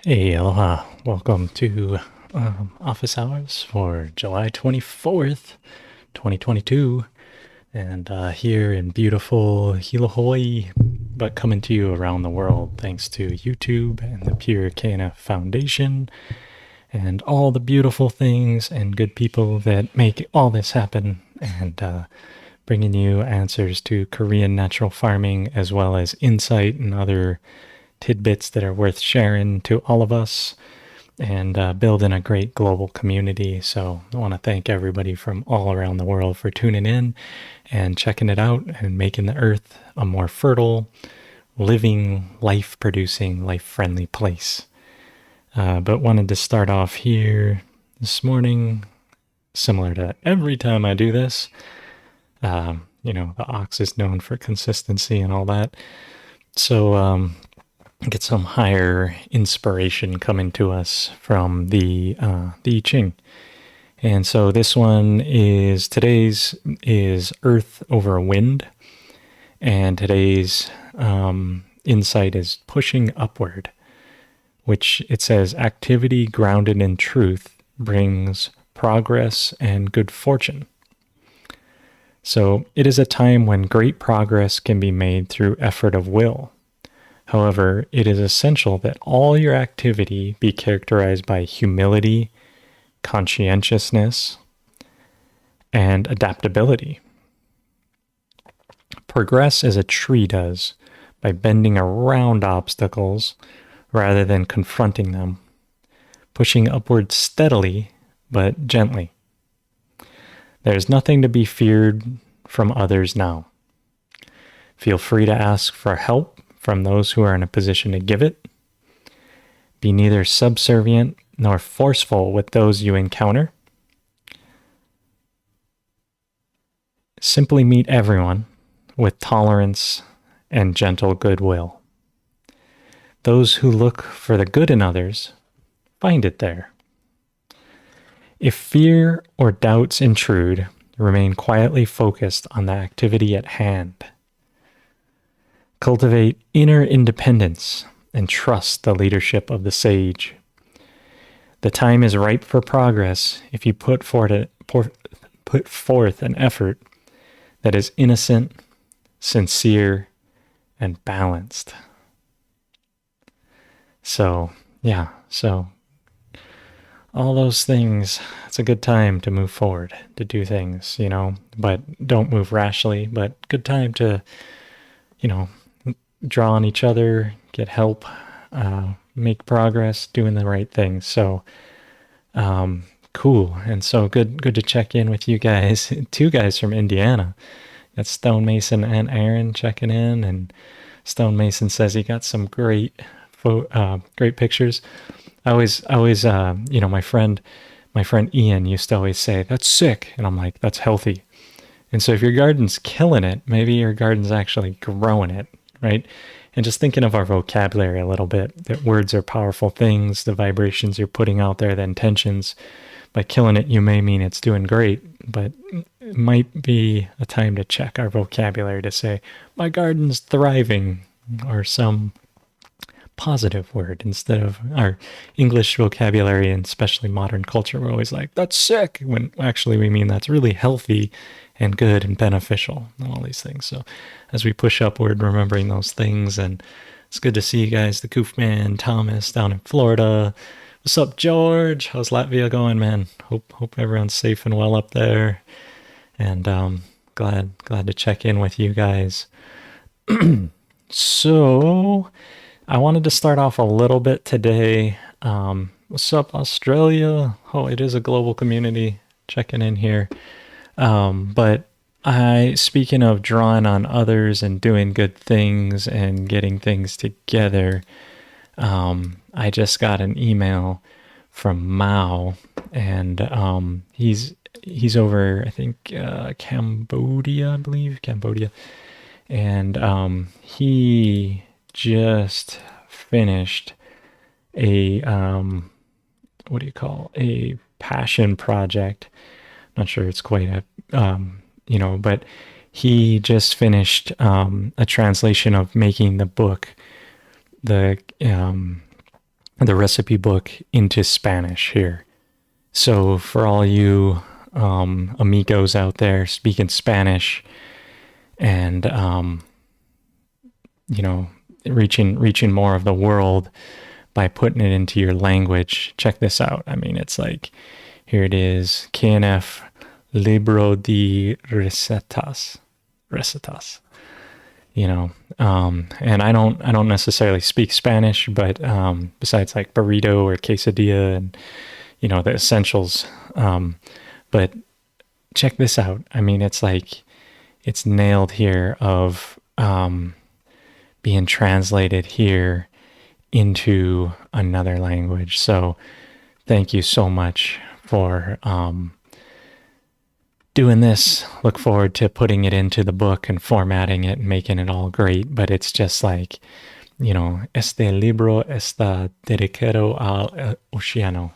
Hey, aloha. Welcome to office hours for July 24th, 2022. And here in beautiful Hilo, Hawaii, but coming to you around the world thanks to YouTube and the PureKNF Foundation and all the beautiful things and good people that make all this happen, and bringing you answers to Korean natural farming as well as insight and other tidbits that are worth sharing to all of us, and building a great global community. So I want to thank everybody from all around the world for tuning in and checking it out and making the earth a more fertile, living, life-producing, life-friendly place. But wanted to start off here this morning, similar to every time I do this. The ox is known for consistency and all that. So get some higher inspiration coming to us from the Ching. And so this one today's is Earth over Wind, and today's insight is pushing upward, which it says activity grounded in truth brings progress and good fortune. So it is a time when great progress can be made through effort of will. However, it is essential that all your activity be characterized by humility, conscientiousness, and adaptability. Progress as a tree does by bending around obstacles rather than confronting them, pushing upward steadily but gently. There is nothing to be feared from others now. Feel free to ask for help from those who are in a position to give it. Be neither subservient nor forceful with those you encounter. Simply meet everyone with tolerance and gentle goodwill. Those who look for the good in others find it there. If fear or doubts intrude, remain quietly focused on the activity at hand. Cultivate inner independence and trust the leadership of the sage. The time is ripe for progress if you put forth an effort that is innocent, sincere, and balanced. So all those things, it's a good time to move forward, to do things, but don't move rashly, but good time to, draw on each other, get help, make progress, doing the right things. So, cool. And so good to check in with you guys. Two guys from Indiana. Got Stone Mason and Aaron checking in, and Stone Mason says he got some great pictures. I always, my friend Ian used to always say, "That's sick," and I'm like, "That's healthy." And so if your garden's killing it, maybe your garden's actually growing it, right? And just thinking of our vocabulary a little bit, that words are powerful things, the vibrations you're putting out there, the intentions. By killing it, you may mean it's doing great, but it might be a time to check our vocabulary to say, my garden's thriving, or some positive word, instead of our English vocabulary, and especially modern culture. We're always like, that's sick, when actually we mean that's really healthy and good and beneficial, and all these things. So as we push upward, remembering those things. And it's good to see you guys, the Coop Man, Thomas down in Florida. What's up, George? How's Latvia going, man? Hope everyone's safe and well up there. And glad to check in with you guys. So I wanted to start off a little bit today. What's up, Australia? Oh, it is a global community checking in here. But speaking of drawing on others and doing good things and getting things together, I just got an email from Mao, and he's over, I think, Cambodia, I believe, and he just finished a a passion project. Not sure it's quite a but he just finished a translation of making the book, the the recipe book into Spanish here. So for all you amigos out there speaking Spanish and reaching more of the world by putting it into your language, check this out. I mean, it's like, here it is, KNF Libro de Recetas, and I don't necessarily speak Spanish, but besides like burrito or quesadilla and the essentials, but check this out. I mean, it's like it's nailed here of being translated here into another language. So thank you so much for doing this. Look forward to putting it into the book and formatting it and making it all great. But it's just like, este libro está dedicado al océano.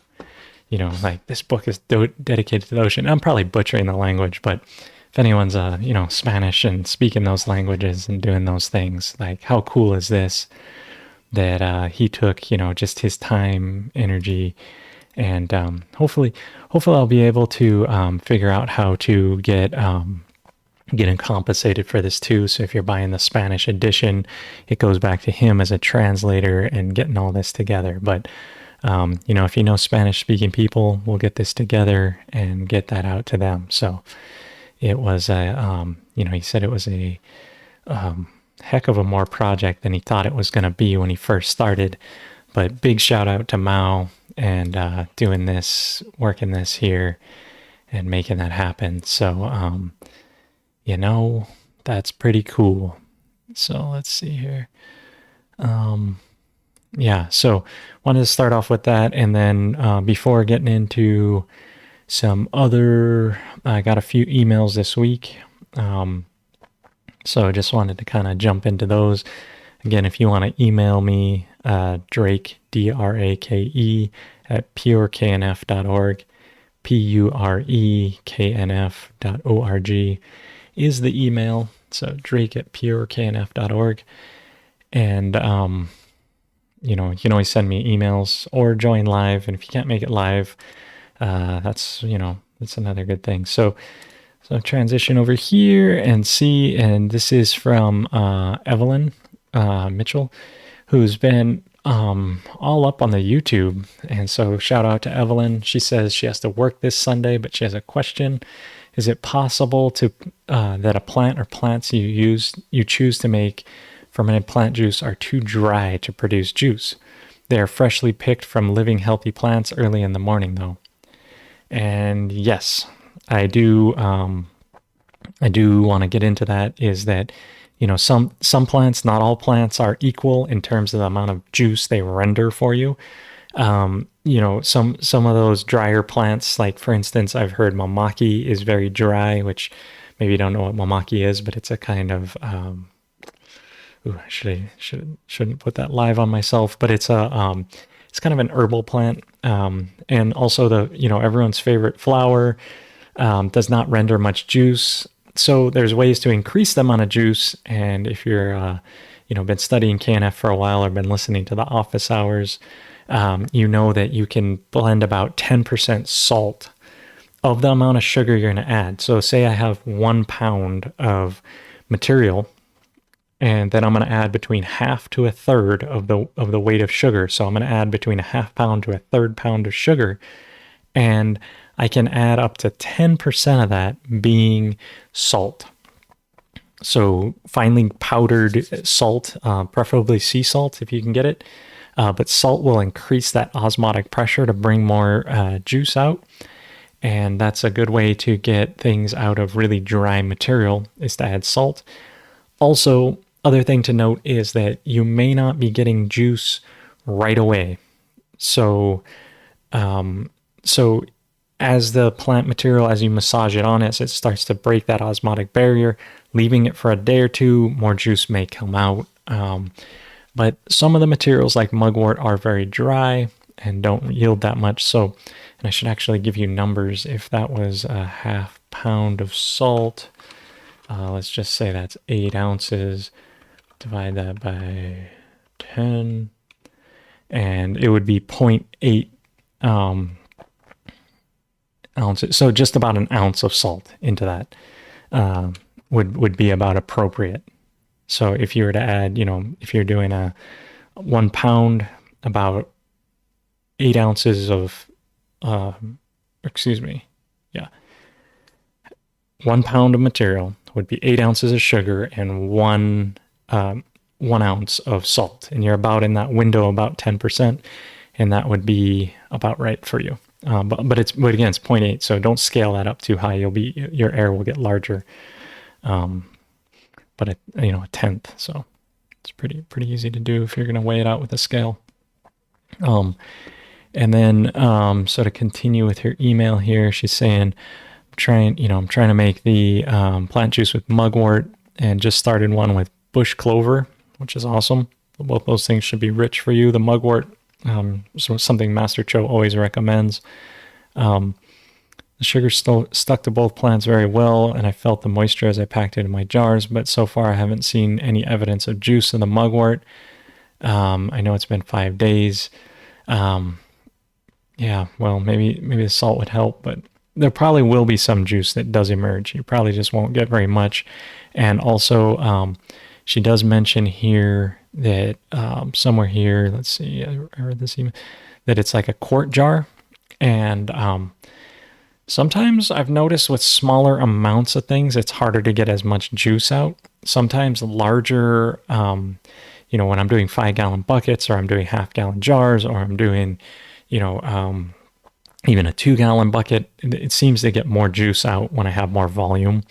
Like this book is dedicated to the ocean. I'm probably butchering the language, but if anyone's, Spanish and speaking those languages and doing those things, like how cool is this that he took, just his time, energy, and hopefully I'll be able to figure out how to get getting compensated for this too. So if you're buying the Spanish edition, it goes back to him as a translator and getting all this together. But if you know Spanish speaking people, we'll get this together and get that out to them. So it was he said it was a heck of a more project than he thought it was going to be when he first started. But big shout out to Mao and doing this, working this here and making that happen. So, that's pretty cool. So let's see here. So wanted to start off with that. And then before getting into some other, I got a few emails this week. So I just wanted to kind of jump into those. Again, if you want to email me, Drake, DRAKE, at PureKNF.org, PureKNF.org is the email. So Drake at PureKNF.org. And, you can always send me emails or join live. And if you can't make it live, that's another good thing. So transition over here and see, and this is from Evelyn Mitchell, who's been all up on the YouTube. And so shout out to Evelyn. She says she has to work this Sunday, but she has a question. Is it possible to that a plant or plants you choose to make fermented plant juice are too dry to produce juice? They are freshly picked from living healthy plants early in the morning though. And yes, I do want to get into that, is that some plants, not all plants, are equal in terms of the amount of juice they render for you. Some of those drier plants, like for instance, I've heard mamaki is very dry, which maybe you don't know what mamaki is, but it's a kind of shouldn't put that live on myself, but it's it's kind of an herbal plant, and also everyone's favorite flower does not render much juice. So there's ways to increase the amount of juice. And if you're, been studying KNF for a while or been listening to the office hours, that you can blend about 10% salt of the amount of sugar you're going to add. So say I have 1 pound of material, and then I'm going to add between half to a third of the weight of sugar. So I'm going to add between a half pound to a third pound of sugar, and I can add up to 10% of that being salt. So finely powdered salt, preferably sea salt if you can get it. But salt will increase that osmotic pressure to bring more juice out. And that's a good way to get things out of really dry material, is to add salt. Also, other thing to note is that you may not be getting juice right away. So as the plant material, as you massage it on it starts to break that osmotic barrier, leaving it for a day or two, more juice may come out. But some of the materials like mugwort are very dry and don't yield that much. So, and I should actually give you numbers. If that was a half pound of salt, let's just say that's 8 ounces. Divide that by 10. and it would be 0.8 ounces. So just about an ounce of salt into that would be about appropriate. So if you were to add, if you're doing a 1 pound, about 8 ounces of, 1 pound of material would be 8 ounces of sugar and 1 ounce of salt. And you're about in that window, about 10%, and that would be about right for you. But again, it's 0.8, so don't scale that up too high. Your error will get larger. But a tenth, so it's pretty easy to do if you're going to weigh it out with a scale. And then so to continue with her email here, she's saying, I'm trying to make the plant juice with mugwort, and just started one with bush clover, which is awesome. Both those things should be rich for you. The mugwort, something Master Cho always recommends. The sugar stuck to both plants very well, and I felt the moisture as I packed it in my jars, but so far I haven't seen any evidence of juice in the mugwort. I know it's been 5 days. Well, maybe the salt would help, but there probably will be some juice that does emerge. You probably just won't get very much. And also, she does mention here that somewhere here, let's see, I read this email, that it's like a quart jar, and sometimes I've noticed with smaller amounts of things, it's harder to get as much juice out. Sometimes larger, when I'm doing 5-gallon buckets, or I'm doing half-gallon jars, or I'm doing, even a 2-gallon bucket, it seems to get more juice out when I have more volume,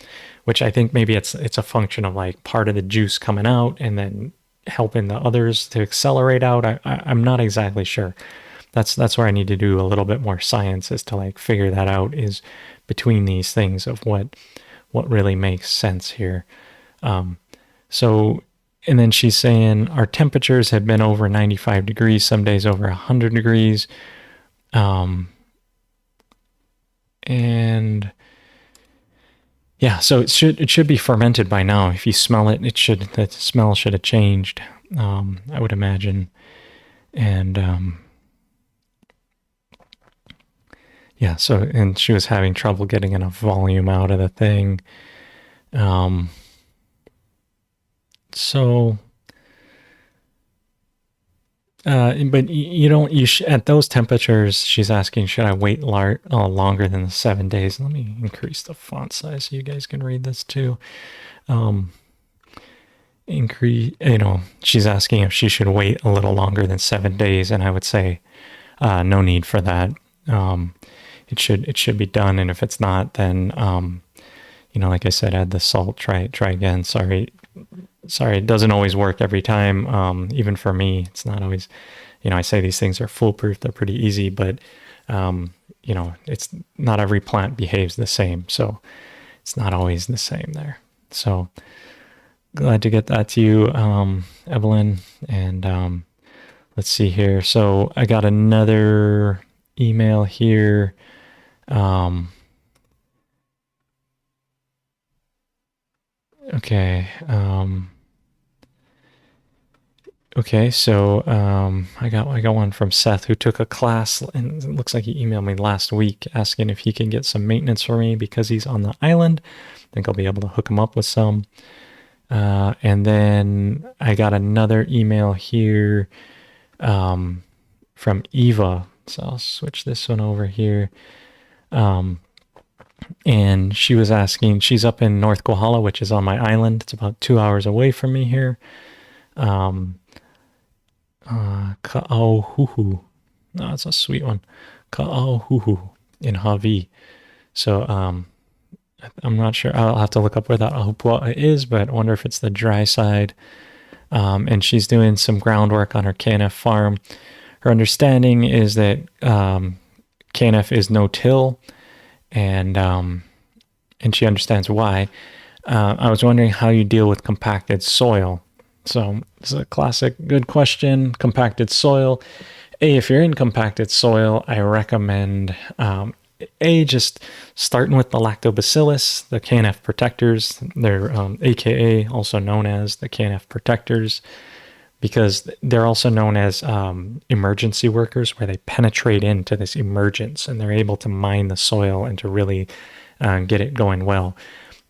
which I think maybe it's a function of like part of the juice coming out and then helping the others to accelerate out. I'm not exactly sure. That's where I need to do a little bit more science, is to like figure that out, is between these things of what really makes sense here. So, and then she's saying our temperatures have been over 95 degrees, some days over 100 degrees. And yeah, so it should be fermented by now. If you smell it, the smell should have changed, I would imagine. And yeah, so, and she was having trouble getting enough volume out of the thing. But at those temperatures, she's asking, should I wait longer than the 7 days? Let me increase the font size so you guys can read this too. She's asking if she should wait a little longer than 7 days, and I would say, no need for that. It should be done, and if it's not, then like I said, add the salt. Try again. Sorry, it doesn't always work every time. Even for me, it's not always. I say these things are foolproof. They're pretty easy, but it's not every plant behaves the same, so it's not always the same there. So glad to get that to you, Evelyn. And let's see here. So I got another email here. Okay. So I got one from Seth, who took a class, and it looks like he emailed me last week asking if he can get some maintenance for me because he's on the island. I think I'll be able to hook him up with some. And then I got another email here from Eva. So I'll switch this one over here. And she was asking, she's up in North Kohala, which is on my island. It's about 2 hours away from me here. Ka'auhuhu. No, it's a sweet one. Ka'auhuhu in Hawaii. So, I'm not sure. I'll have to look up where that ahupua is, but I wonder if it's the dry side. And she's doing some groundwork on her KNF farm. Her understanding is that KNF is no-till, and she understands why. I was wondering how you deal with compacted soil. So this is a classic good question. Compacted soil. If you're in compacted soil, I recommend just starting with the lactobacillus, the KNF Protectors. They're AKA, also known as the KNF Protectors. because they're also known as emergency workers, where they penetrate into this emergence and they're able to mine the soil and to really get it going well.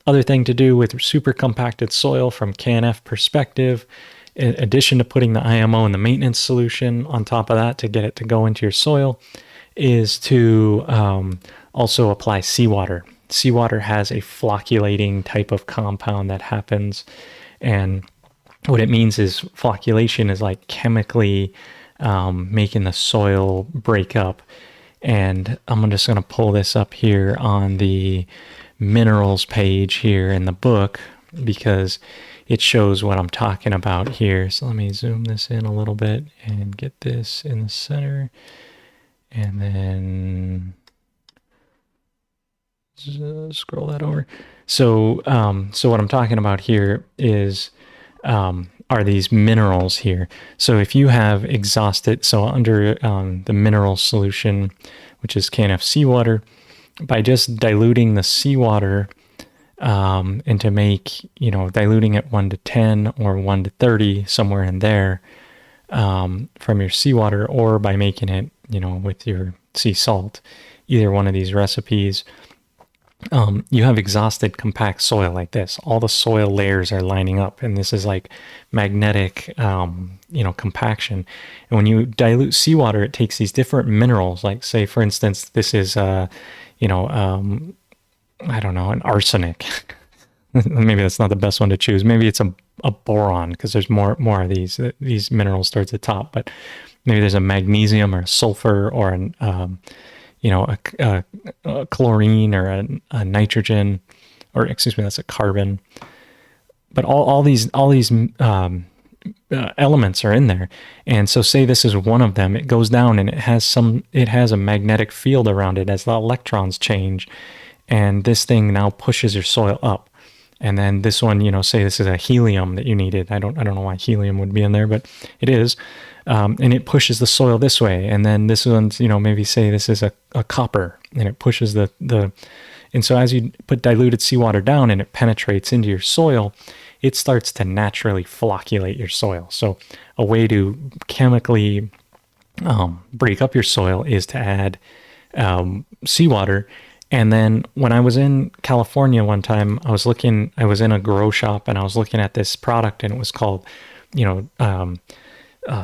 Other thing to do with super compacted soil from KNF perspective, in addition to putting the IMO and the maintenance solution on top of that to get it to go into your soil, is to also apply seawater. Seawater has a flocculating type of compound that happens, and what it means is flocculation is like chemically making the soil break up. And I'm just going to pull this up here on the minerals page here in the book because it shows what I'm talking about here. So let me zoom this in a little bit and get this in the center. And then scroll that over. So what I'm talking about here is are these minerals here. So if you have exhausted, so under the mineral solution, which is KNF seawater, by just diluting the seawater and to make, diluting it 1 to 10 or 1 to 30, somewhere in there from your seawater, or by making it, with your sea salt, either one of these recipes, you have exhausted compact soil like this. All the soil layers are lining up, and this is like magnetic, compaction. And when you dilute seawater, it takes these different minerals, like say, for instance, this is, I don't know, an arsenic. Maybe that's not the best one to choose. Maybe it's a boron, because there's more of these minerals towards the top, but maybe there's a magnesium or a sulfur or an, a chlorine or a nitrogen, or excuse me, that's a carbon. But all these elements are in there. And so say this is one of them, it goes down and it has a magnetic field around it as the electrons change. And this thing now pushes your soil up. And then this one, say this is a helium that you needed. I don't know why helium would be in there, but it is. And it pushes the soil this way. And then this one's, maybe say this is a copper, and it pushes and so as you put diluted seawater down and it penetrates into your soil, it starts to naturally flocculate your soil. So a way to chemically break up your soil is to add seawater. And then when I was in California one time, I was in a grow shop and I was looking at this product, and it was called,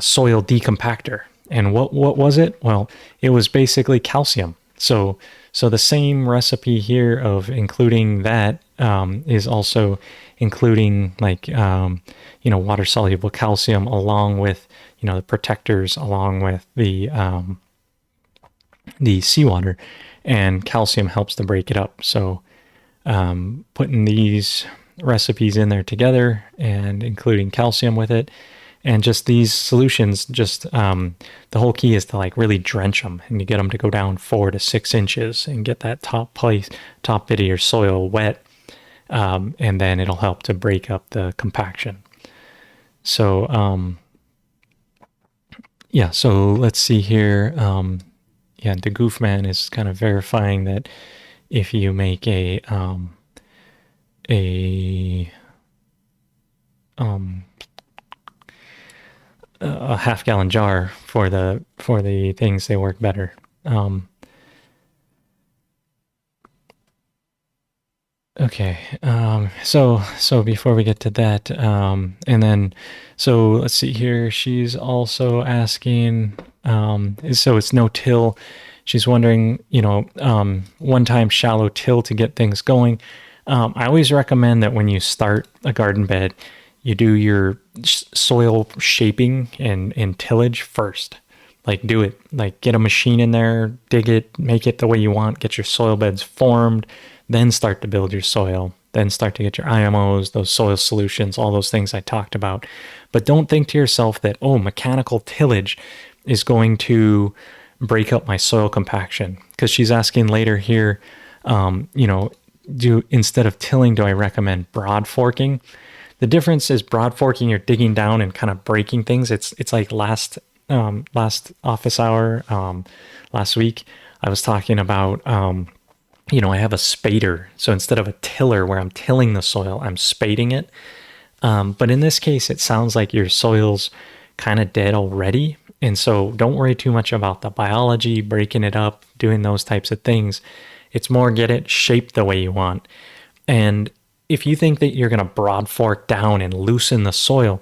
soil decompactor. And what was it? Well, it was basically calcium. So the same recipe here of including that is also including water soluble calcium along with the protectors, along with the seawater, and calcium helps to break it up. So putting these recipes in there together and including calcium with it, and just these solutions, the whole key is to really drench them, and you get them to go down 4 to 6 inches and get that top bit of your soil wet, and then it'll help to break up the compaction. So so let's see here. The Goofman is kind of verifying that if you make a half-gallon jar for the things, they work better. Okay. So before we get to that, and then, so let's see here. She's also asking, so it's no till. She's wondering, one-time shallow till to get things going. I always recommend that when you start a garden bed, you do your soil shaping and tillage first. Do it. Get a machine in there, dig it, make it the way you want, get your soil beds formed, then start to build your soil, then start to get your IMOs, those soil solutions, all those things I talked about. But don't think to yourself that, mechanical tillage is going to break up my soil compaction. Because she's asking later here, instead of tilling, do I recommend broad forking? The difference is broad forking, you're digging down and kind of breaking things. It's like last office hour, last week, I was talking about, I have a spader. So instead of a tiller where I'm tilling the soil, I'm spading it. But in this case, it sounds like your soil's kind of dead already. And so don't worry too much about the biology, breaking it up, doing those types of things. It's more get it shaped the way you want. And if you think that you're going to broad fork down and loosen the soil,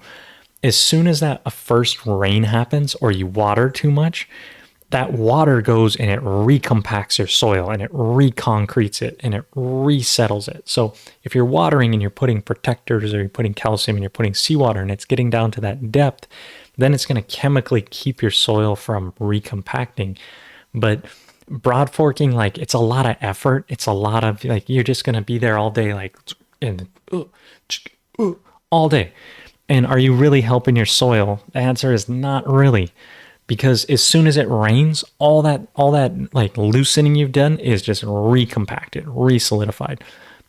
as soon as that first rain happens or you water too much, that water goes and it recompacts your soil and it reconcretes it and it resettles it. So if you're watering and you're putting protectors or you're putting calcium and you're putting seawater and it's getting down to that depth, then it's going to chemically keep your soil from recompacting. But broad forking, like, it's a lot of effort. It's a lot of, like, you're just going to be there all day, like, and all day. And are you really helping your soil? The answer is not really. Because as soon as it rains, all that like loosening you've done is just recompacted, re-solidified.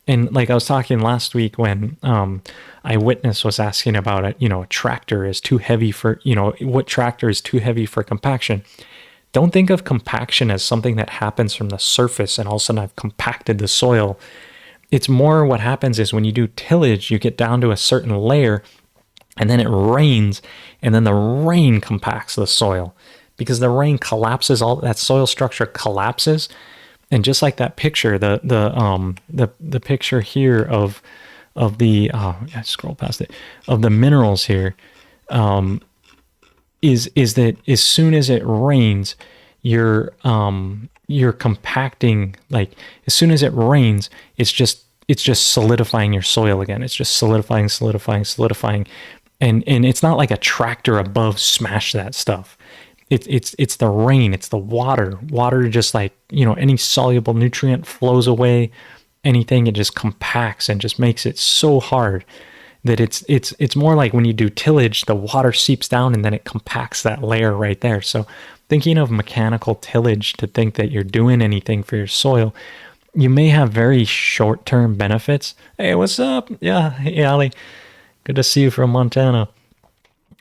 And like I was talking last week when Eyewitness was asking about it, a tractor is too heavy for, what tractor is too heavy for compaction. Don't think of compaction as something that happens from the surface and all of a sudden I've compacted the soil. It's more what happens is when you do tillage, you get down to a certain layer and then it rains, and then the rain compacts the soil because the rain collapses, all that soil structure collapses. And just like that picture, the picture here of the scroll past it, of the minerals here, is that as soon as it rains, you're compacting. Like as soon as it rains, it's just solidifying your soil again. It's just solidifying. And it's not like a tractor above smash that stuff. It's the rain, it's the water. Water just like, any soluble nutrient flows away, anything, it just compacts and just makes it so hard that it's more like when you do tillage, the water seeps down and then it compacts that layer right there. So thinking of mechanical tillage to think that you're doing anything for your soil, you may have very short-term benefits. Hey, what's up? Yeah, hey, Ali. Good to see you from Montana.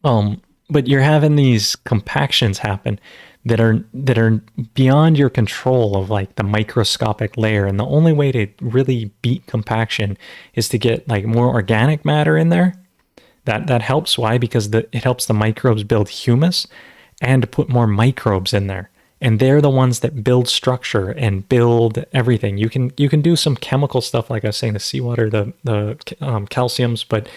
But you're having these compactions happen that are beyond your control of like the microscopic layer. And the only way to really beat compaction is to get like more organic matter in there. That helps. Why? Because it helps the microbes build humus and to put more microbes in there. And they're the ones that build structure and build everything. You can do some chemical stuff, like I was saying, the seawater, the calciums, but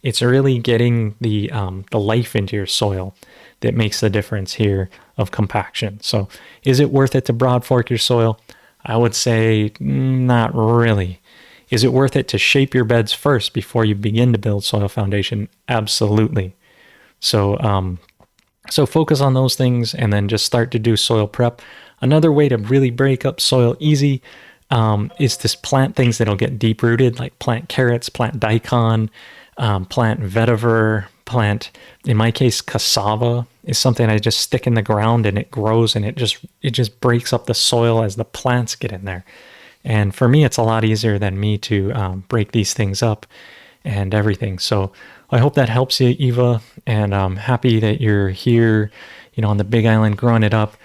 it's really getting the life into your soil that makes the difference here of compaction. So is it worth it to broad fork your soil? I would say not really. Is it worth it to shape your beds first before you begin to build soil foundation? Absolutely. So focus on those things and then just start to do soil prep. Another way to really break up soil easy is to plant things that'll get deep rooted, like plant carrots, plant daikon, plant vetiver, plant, in my case, cassava is something I just stick in the ground and it grows and it just breaks up the soil as the plants get in there. And for me, it's a lot easier than me to break these things up and everything. So I hope that helps you, Eva, and I'm happy that you're here, on the Big Island growing it up.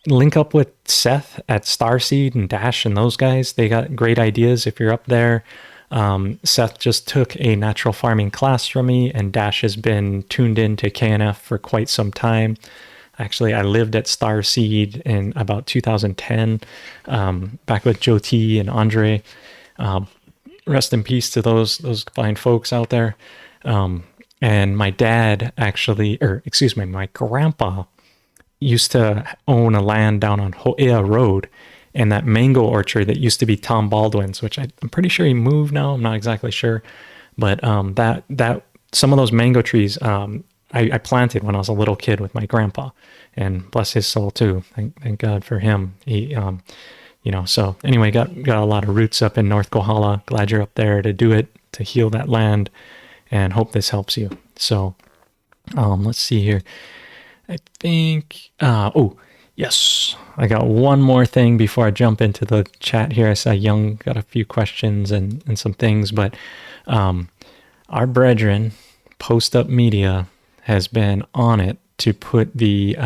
Link up with Seth at Starseed and Dash and those guys. They got great ideas if you're up there. Seth just took a natural farming class from me, and Dash has been tuned into KNF for quite some time. Actually, I lived at Starseed in about 2010, back with Joe T and Andre. Rest in peace to those fine folks out there. And my dad my grandpa used to own a land down on Ho'ea Road, and that mango orchard that used to be Tom Baldwin's, which I'm pretty sure he moved now. I'm not exactly sure. But that some of those mango trees I planted when I was a little kid with my grandpa, and bless his soul too. Thank God for him. He so anyway, got a lot of roots up in North Kohala. Glad you're up there to do it, to heal that land, and hope this helps you. So let's see here. I think, yes, I got one more thing before I jump into the chat here. I saw Young got a few questions and some things, but our brethren, Up Media, has been on it to put the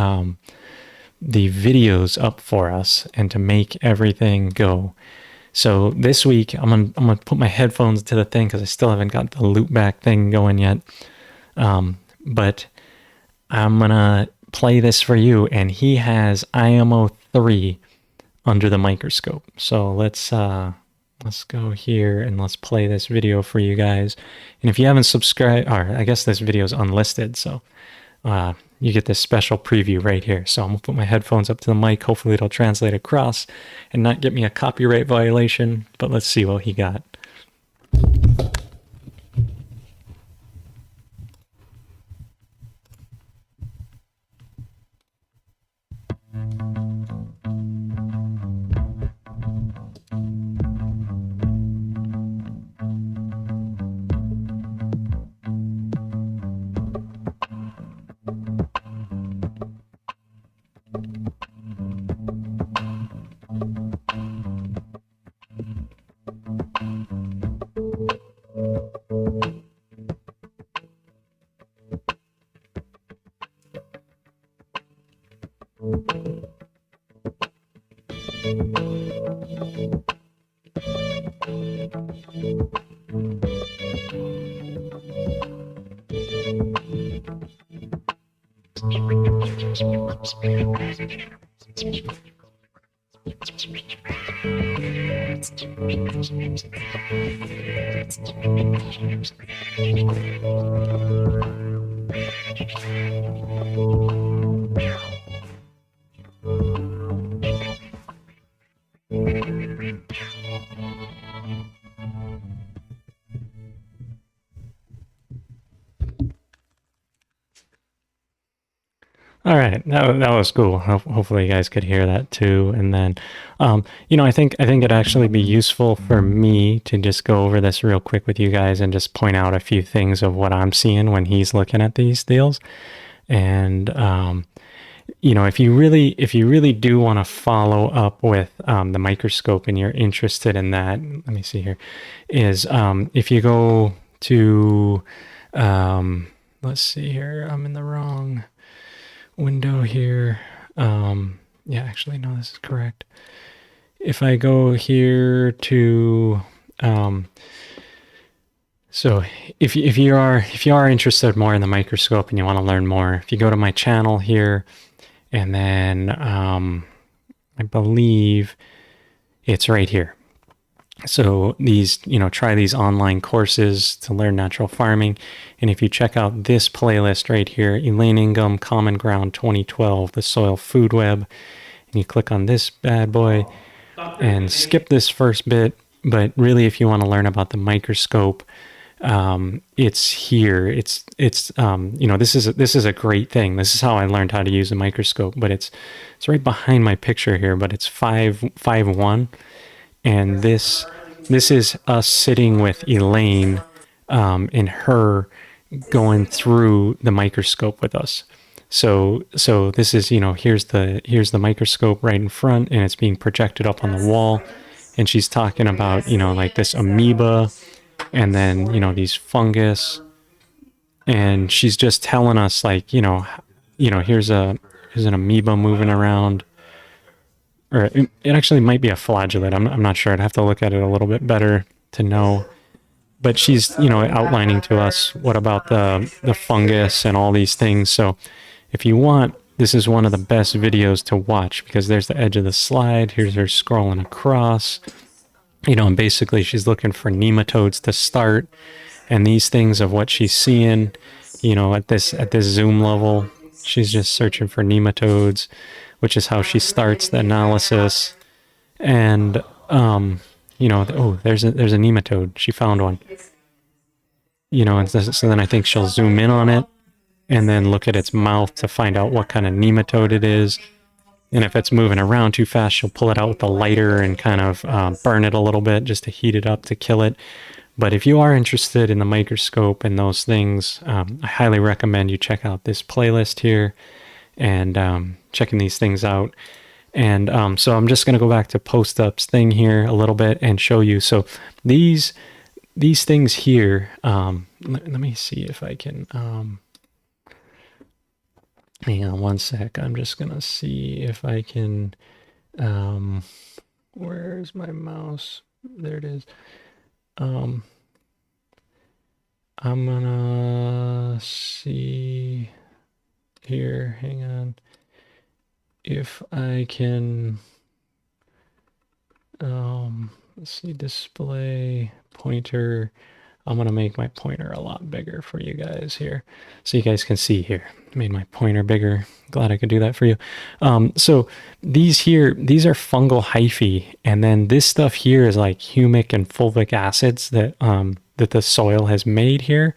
videos up for us and to make everything go. So this week, I'm gonna put my headphones to the thing because I still haven't got the loop back thing going yet. But I'm gonna play this for you, and he has IMO3 under the microscope. So let's go here and let's play this video for you guys. And if you haven't subscribed, or I guess this video is unlisted, so you get this special preview right here. So I'm gonna put my headphones up to the mic. Hopefully it'll translate across and not get me a copyright violation. But let's see what he got. All right, that was cool. Hopefully, you guys could hear that too. And then, I think it'd actually be useful for me to just go over this real quick with you guys and just point out a few things of what I'm seeing when he's looking at these deals. And if you really do want to follow up with the microscope and you're interested in that, let me see here, is if you go to, let's see here, I'm in the wrong window here. Yeah, actually, no, this is correct. If I go here to, so if you are interested more in the microscope and you want to learn more, if you go to my channel here, and then I believe it's right here. So these, try these online courses to learn natural farming. And if you check out this playlist right here, Elaine Ingham, Common Ground 2012, the Soil Food Web, and you click on this bad boy and skip this first bit. But really, if you want to learn about the microscope, it's here. It's this is a great thing. This is how I learned how to use a microscope, but it's right behind my picture here, but it's 5.1. And this is us sitting with Elaine and her going through the microscope with us. So this is, here's the microscope right in front, and it's being projected up on the wall. And she's talking about, like this amoeba, and then, these fungus. And she's just telling us, like, here's an amoeba moving around. Or it actually might be a flagellate. I'm not sure. I'd have to look at it a little bit better to know. But she's, outlining to us what about the fungus and all these things. So if you want, this is one of the best videos to watch, because there's the edge of the slide. Here's her scrolling across. And basically she's looking for nematodes to start. And these things of what she's seeing, at this zoom level, she's just searching for nematodes, which is how she starts the analysis. And, there's a nematode. She found one. And so then I think she'll zoom in on it and then look at its mouth to find out what kind of nematode it is. And if it's moving around too fast, she'll pull it out with a lighter and kind of burn it a little bit just to heat it up to kill it. But if you are interested in the microscope and those things, I highly recommend you check out this playlist here and checking these things out. And so I'm just going to go back to post-ups thing here a little bit and show you. So these things here, let me see if I can, hang on one sec. I'm just going to see if I can, where's my mouse? There it is. I'm going to see here. Hang on. If I can, let's see, display pointer. I'm going to make my pointer a lot bigger for you guys here so you guys can see here. Made my pointer bigger. Glad I could do that for you. So these are fungal hyphae, and then this stuff here is like humic and fulvic acids that that the soil has made here.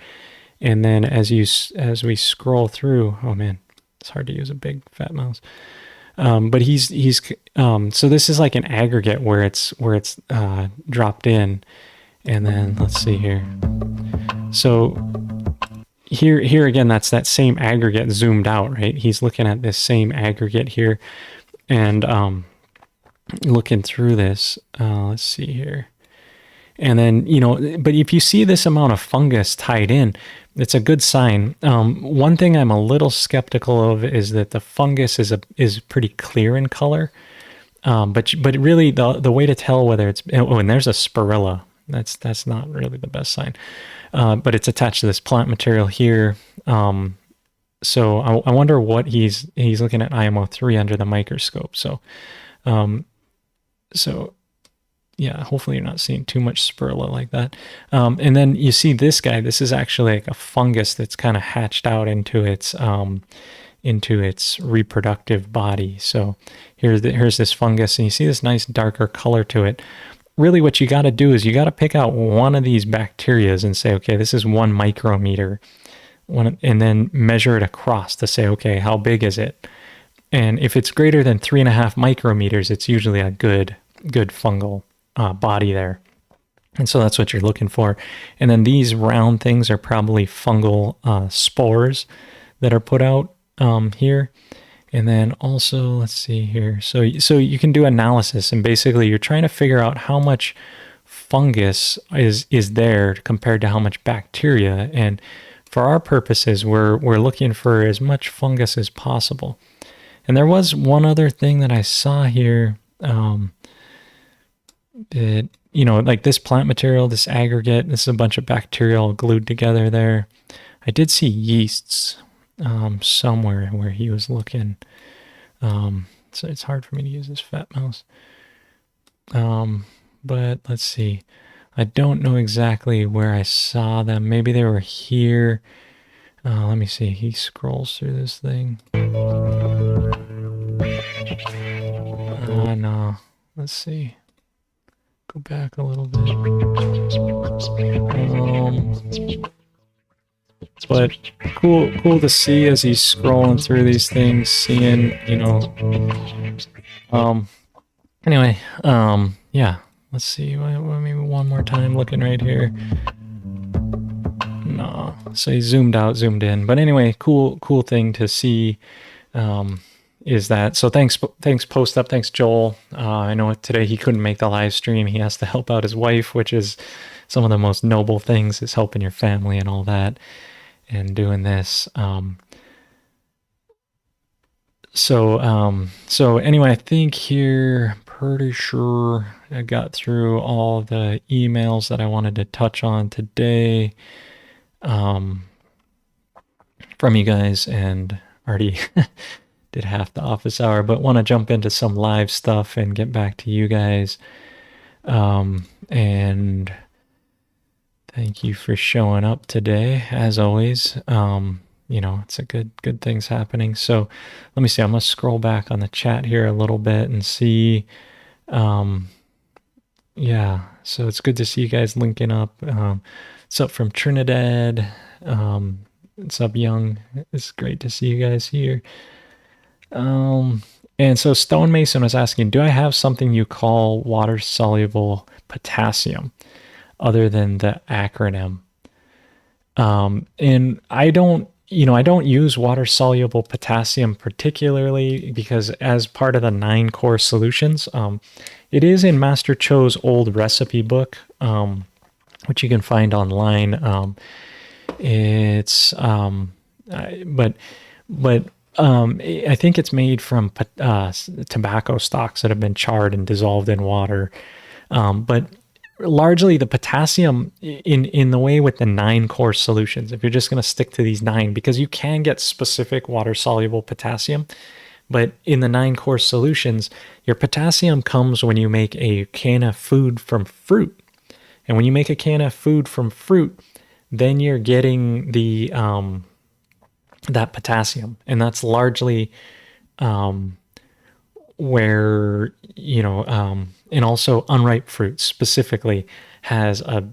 And then as we scroll through, oh man, it's hard to use a big fat mouse. But so this is like an aggregate where it's dropped in. And then let's see here. So here again, that's that same aggregate zoomed out, right? He's looking at this same aggregate here and looking through this. Let's see here. And then, but if you see this amount of fungus tied in, it's a good sign. One thing I'm a little skeptical of is that the fungus is pretty clear in color. But really the way to tell whether it's, and there's a spirilla. That's not really the best sign, but it's attached to this plant material here. So I wonder what he's looking at IMO3 under the microscope. So yeah, hopefully you're not seeing too much spirilla like that. And then you see this guy. This is actually like a fungus that's kind of hatched out into its reproductive body. So here's this fungus, and you see this nice darker color to it. Really what you got to do is you got to pick out one of these bacterias and say, okay, this is 1 micrometer, and then measure it across to say, okay, how big is it? And if it's greater than 3.5 micrometers, it's usually a good fungal body there. And so that's what you're looking for. And then these round things are probably fungal spores that are put out here. And then also, let's see here. So you can do analysis, and basically you're trying to figure out how much fungus is there compared to how much bacteria. And for our purposes, we're looking for as much fungus as possible. And there was one other thing that I saw here. That, like this plant material, this aggregate, this is a bunch of bacteria all glued together there. I did see yeasts somewhere where he was looking. So it's hard for me to use this fat mouse. But let's see. I don't know exactly where I saw them. Maybe they were here. Let me see. He scrolls through this thing. No. Let's see. Go back a little bit. But cool to see as he's scrolling through these things, seeing, anyway, yeah, let's see, maybe one more time, looking right here. No, so he zoomed out, zoomed in, but anyway, cool thing to see, is that, so thanks Post Up, thanks Joel. I know today he couldn't make the live stream, he has to help out his wife, which is some of the most noble things, is helping your family and all that. And doing this. So anyway, I think here, pretty sure I got through all the emails that I wanted to touch on today from you guys, and already did half the office hour, but want to jump into some live stuff and get back to you guys. And thank you for showing up today, as always. It's a good things happening. So let me see. I'm going to scroll back on the chat here a little bit and see. Yeah, so it's good to see you guys linking up. It's up from Trinidad. It's up Young. It's great to see you guys here. And so Stonemason was asking, do I have something you call water-soluble potassium other than the acronym? And I don't use water-soluble potassium particularly because as part of the 9 core solutions, it is in Master Cho's old recipe book, which you can find online. I think it's made from tobacco stalks that have been charred and dissolved in water. But largely the potassium in the way with the 9 course solutions, if you're just going to stick to these 9, because you can get specific water soluble potassium, but in the 9 course solutions, your potassium comes when you make a KNF food from fruit. And when you make a KNF food from fruit, then you're getting the that potassium, and that's largely where, and also unripe fruit specifically has a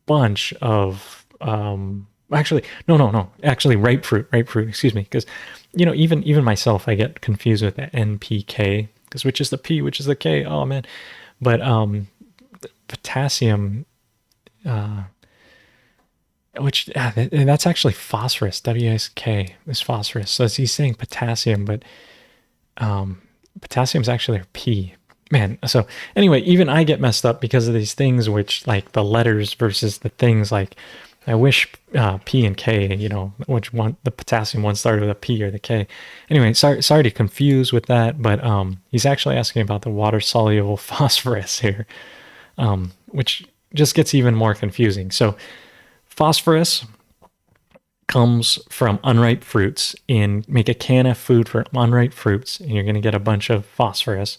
bunch of actually ripe fruit, excuse me, because even myself, I get confused with the NPK, because which is the P, which is the K, oh man. But potassium, that's actually phosphorus. WSK is phosphorus. So he's saying potassium, but potassium is actually a P. Man, so anyway, even I get messed up because of these things, which like the letters versus the things. Like I wish P and K, which one, the potassium one started with a P or the K. Anyway, sorry to confuse with that, but he's actually asking about the water soluble phosphorus here, which just gets even more confusing. So phosphorus comes from unripe fruits. Make a KNF food for unripe fruits, and you're going to get a bunch of phosphorus.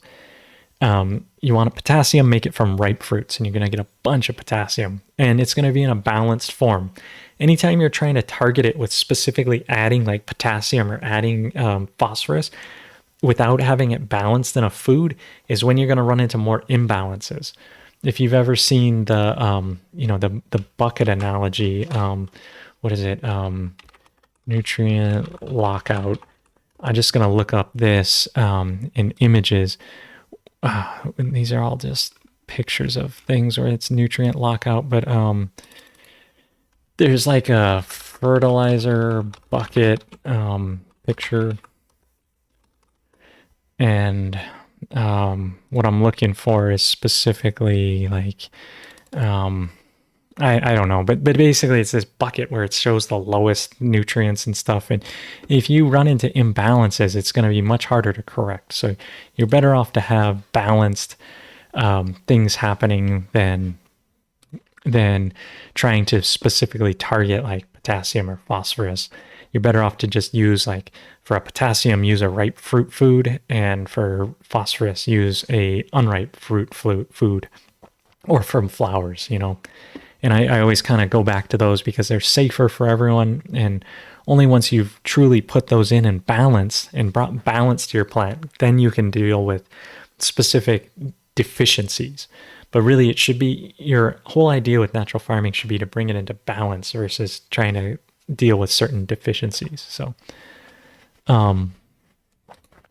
You want a potassium, make it from ripe fruits, and you're going to get a bunch of potassium, and it's going to be in a balanced form. Anytime you're trying to target it with specifically adding like potassium or adding phosphorus without having it balanced in a food is when you're going to run into more imbalances. If you've ever seen the bucket analogy, what is it? Nutrient lockout. I'm just going to look up this in images. And these are all just pictures of things where it's nutrient lockout, but there's like a fertilizer bucket picture, and what I'm looking for is specifically like I don't know, but basically it's this bucket where it shows the lowest nutrients and stuff. And if you run into imbalances, it's going to be much harder to correct. So you're better off to have balanced things happening than trying to specifically target like potassium or phosphorus. You're better off to just use, like, for a potassium, use a ripe fruit food, and for phosphorus, use a unripe fruit food, or from flowers, And I always kind of go back to those because they're safer for everyone. And only once you've truly put those in and balance and brought balance to your plant, then you can deal with specific deficiencies. But really, it should be, your whole idea with natural farming should be to bring it into balance versus trying to deal with certain deficiencies. So, and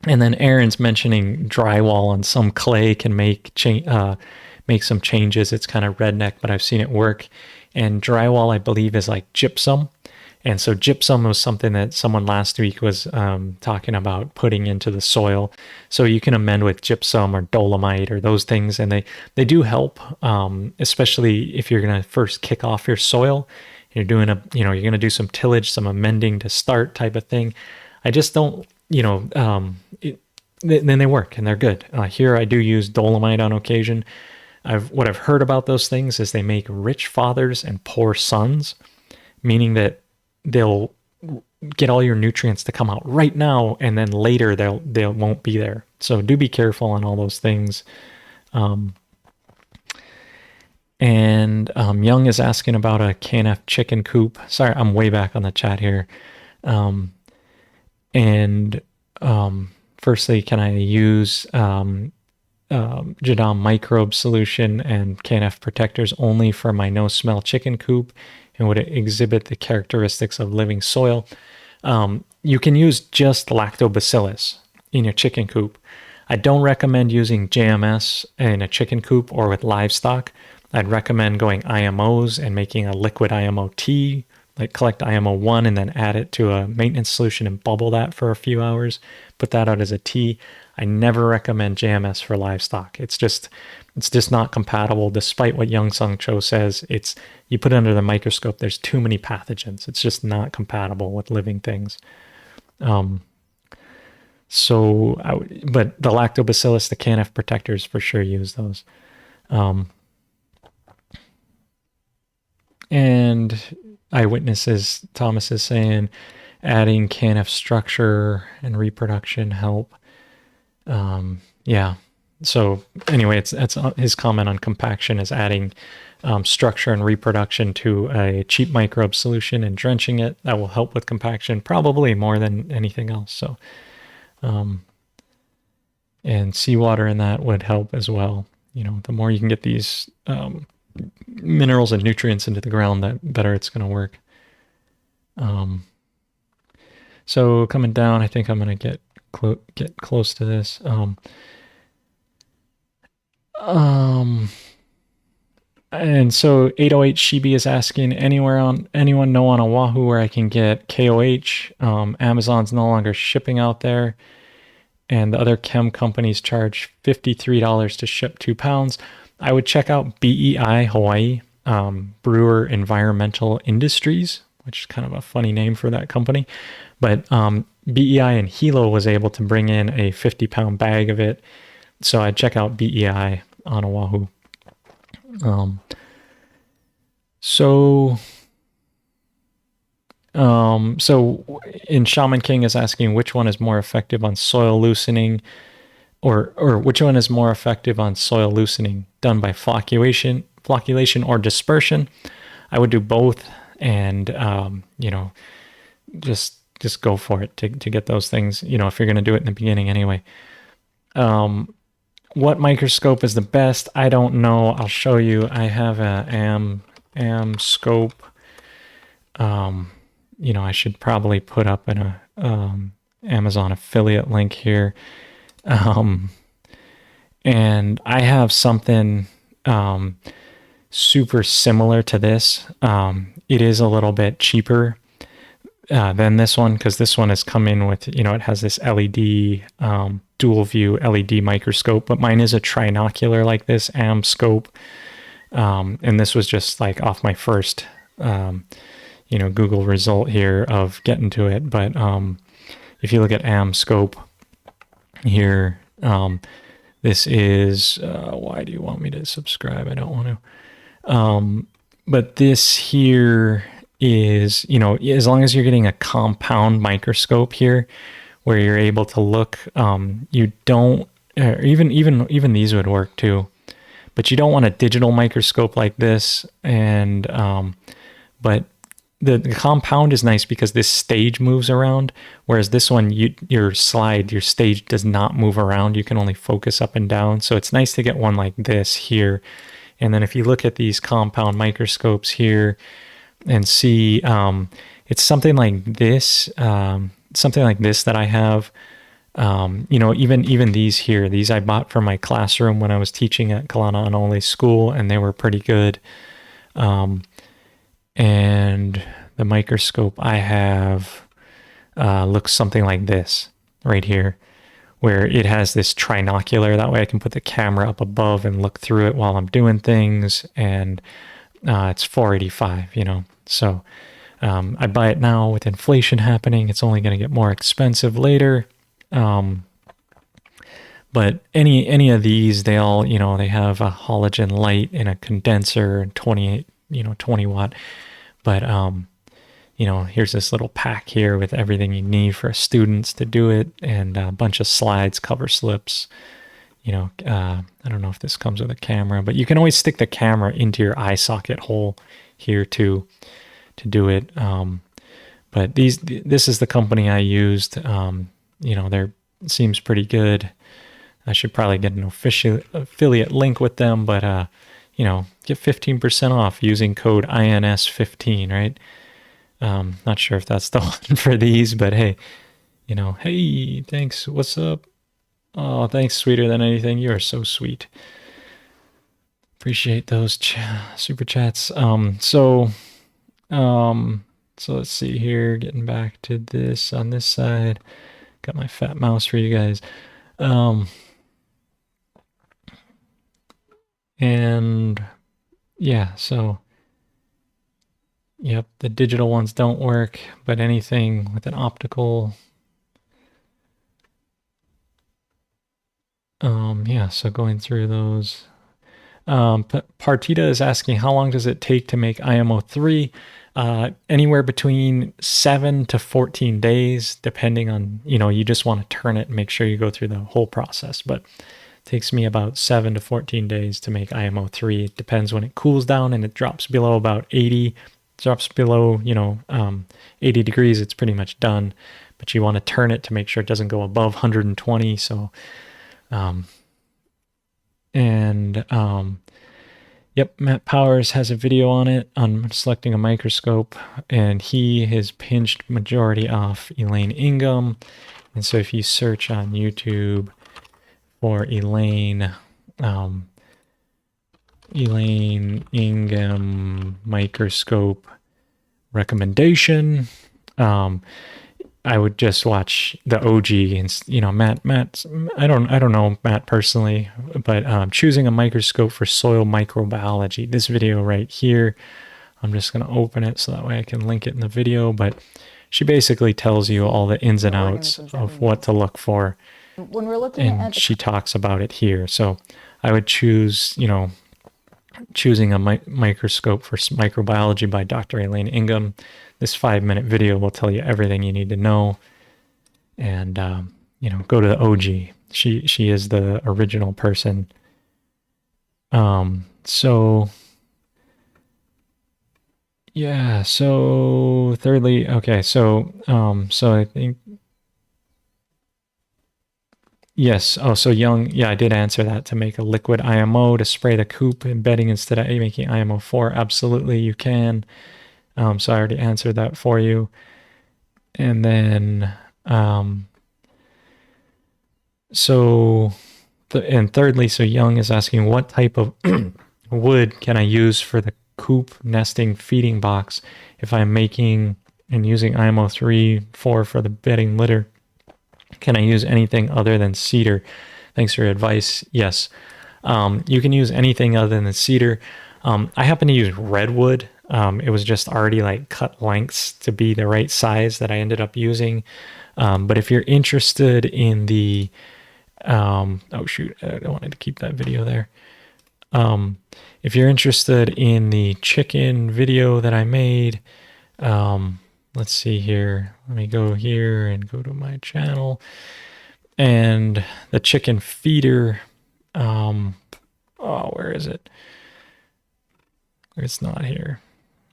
then Aaron's mentioning drywall, on some clay can make some changes. It's kind of redneck, but I've seen it work. And drywall, I believe, is like gypsum. And so gypsum was something that someone last week was talking about putting into the soil. So you can amend with gypsum or dolomite or those things, and they do help, especially if you're going to first kick off your soil. You're doing you're going to do some tillage, some amending to start type of thing. I just don't, then they work and they're good. Here I do use dolomite on occasion. What I've heard about those things is they make rich fathers and poor sons, meaning that they'll get all your nutrients to come out right now, and then later they won't be there. So do be careful on all those things. And Young is asking about a KNF chicken coop. Sorry, I'm way back on the chat here. Firstly, can I use Jadam microbe solution and KNF protectors only for my no-smell chicken coop? And would it exhibit the characteristics of living soil? You can use just lactobacillus in your chicken coop. I don't recommend using JMS in a chicken coop or with livestock. I'd recommend going IMOs and making a liquid IMO tea, like collect IMO 1 and then add it to a maintenance solution and bubble that for a few hours. Put that out as a tea. I never recommend JMS for livestock. It's just not compatible. Despite what Young Sung Cho says, you put it under the microscope, there's too many pathogens. It's just not compatible with living things. But the lactobacillus, the KNF protectors, for sure use those. And eyewitnesses, Thomas is saying, adding KNF structure and reproduction help. Yeah. So anyway, that's his comment on compaction is adding structure and reproduction to a cheap microbe solution and drenching it. That will help with compaction, probably more than anything else. So, and seawater in that would help as well. You know, the more you can get these minerals and nutrients into the ground, the better it's going to work. So coming down, I think I'm going to get close to this. And so 808 Shibi is asking, anyone know on Oahu where I can get KOH? Amazon's no longer shipping out there, and the other chem companies charge $53 to ship 2 pounds. I would check out BEI Hawaii, Brewer Environmental Industries, which is kind of a funny name for that company. But BEI and Hilo was able to bring in a 50-pound bag of it. So I'd check out BEI on Oahu. So in Shaman King is asking which one is more effective on soil loosening, or which one is more effective on soil loosening, done by flocculation or dispersion. I would do both, and just go for it to get those things. You know, if you're going to do it in the beginning anyway. What microscope is the best? I don't know. I'll show you. I have a Scope. I should probably put up an Amazon affiliate link here. And I have something super similar to this. It is a little bit cheaper than this one, because this one is coming with, it has this LED dual view LED microscope, but mine is a trinocular like this Scope. And this was just like off my first Google result here of getting to it. But if you look at Scope here, this is why do you want me to subscribe? I don't want to. But this here is, as long as you're getting a compound microscope here where you're able to look, you don't, even these would work too, but you don't want a digital microscope like this. And but the compound is nice because this stage moves around, whereas this one, your stage does not move around. You can only focus up and down. So it's nice to get one like this here. And then if you look at these compound microscopes here and see, it's something like this, that I have. Even these here, these I bought for my classroom when I was teaching at Kalana Anole School, and they were pretty good. And the microscope I have looks something like this right here, where it has this trinocular. That way I can put the camera up above and look through it while I'm doing things. And it's $485, So I buy it now with inflation happening. It's only going to get more expensive later. But any of these, they all, they have a halogen light and a condenser and 20 watt. But, here's this little pack here with everything you need for students to do it, and a bunch of slides, cover slips. I don't know if this comes with a camera, but you can always stick the camera into your eye socket hole here too to do it. But this is the company I used. They're seems pretty good. I should probably get an official affiliate link with them, but get 15% off using code INS15, right? Not sure if that's the one for these, but hey, hey, thanks. What's up? Oh, thanks, sweeter than anything. You are so sweet. Appreciate those super chats. So let's see here. Getting back to this on this side. Got my fat mouse for you guys. And yeah, so yep, the digital ones don't work, but anything with an optical. Yeah, so going through those. Partita is asking, how long does it take to make IMO3? Anywhere between 7 to 14 days, depending on, you just want to turn it and make sure you go through the whole process. But it takes me about 7 to 14 days to make IMO3. It depends when it cools down and it drops below about 80, drops below, 80 degrees, it's pretty much done. But you want to turn it to make sure it doesn't go above 120. So, yep, Matt Powers has a video on it, on selecting a microscope, and he has pinched majority off Elaine Ingham. And so if you search on YouTube for Elaine Ingham microscope recommendation, I would just watch the OG, and Matt. I don't know Matt personally, but choosing a microscope for soil microbiology. This video right here, I'm just gonna open it so that way I can link it in the video. But she basically tells you all the ins and outs of what to look for, when we're looking and she talks about it here. So I would choose, choosing a microscope for microbiology by Dr. Elaine Ingham. This 5-minute video will tell you everything you need to know. And, go to the OG. She is the original person. So thirdly, okay, so I think, yes. Oh, so Young, yeah, I did answer that. To make a liquid IMO, to spray the coop embedding instead of making IMO4. Absolutely, you can. So I already answered that for you. And then, thirdly, so Young is asking, what type of wood can I use for the coop nesting feeding box if I'm making and using IMO3, 4 for the bedding litter? Can I use anything other than cedar? Thanks for your advice. Yes, you can use anything other than cedar. I happen to use redwood. It was just already like cut lengths to be the right size that I ended up using. But if you're interested in the, oh shoot, I wanted to keep that video there. If you're interested in the chicken video that I made, let's see here. Let me go here and go to my channel. And the chicken feeder, where is it? It's not here.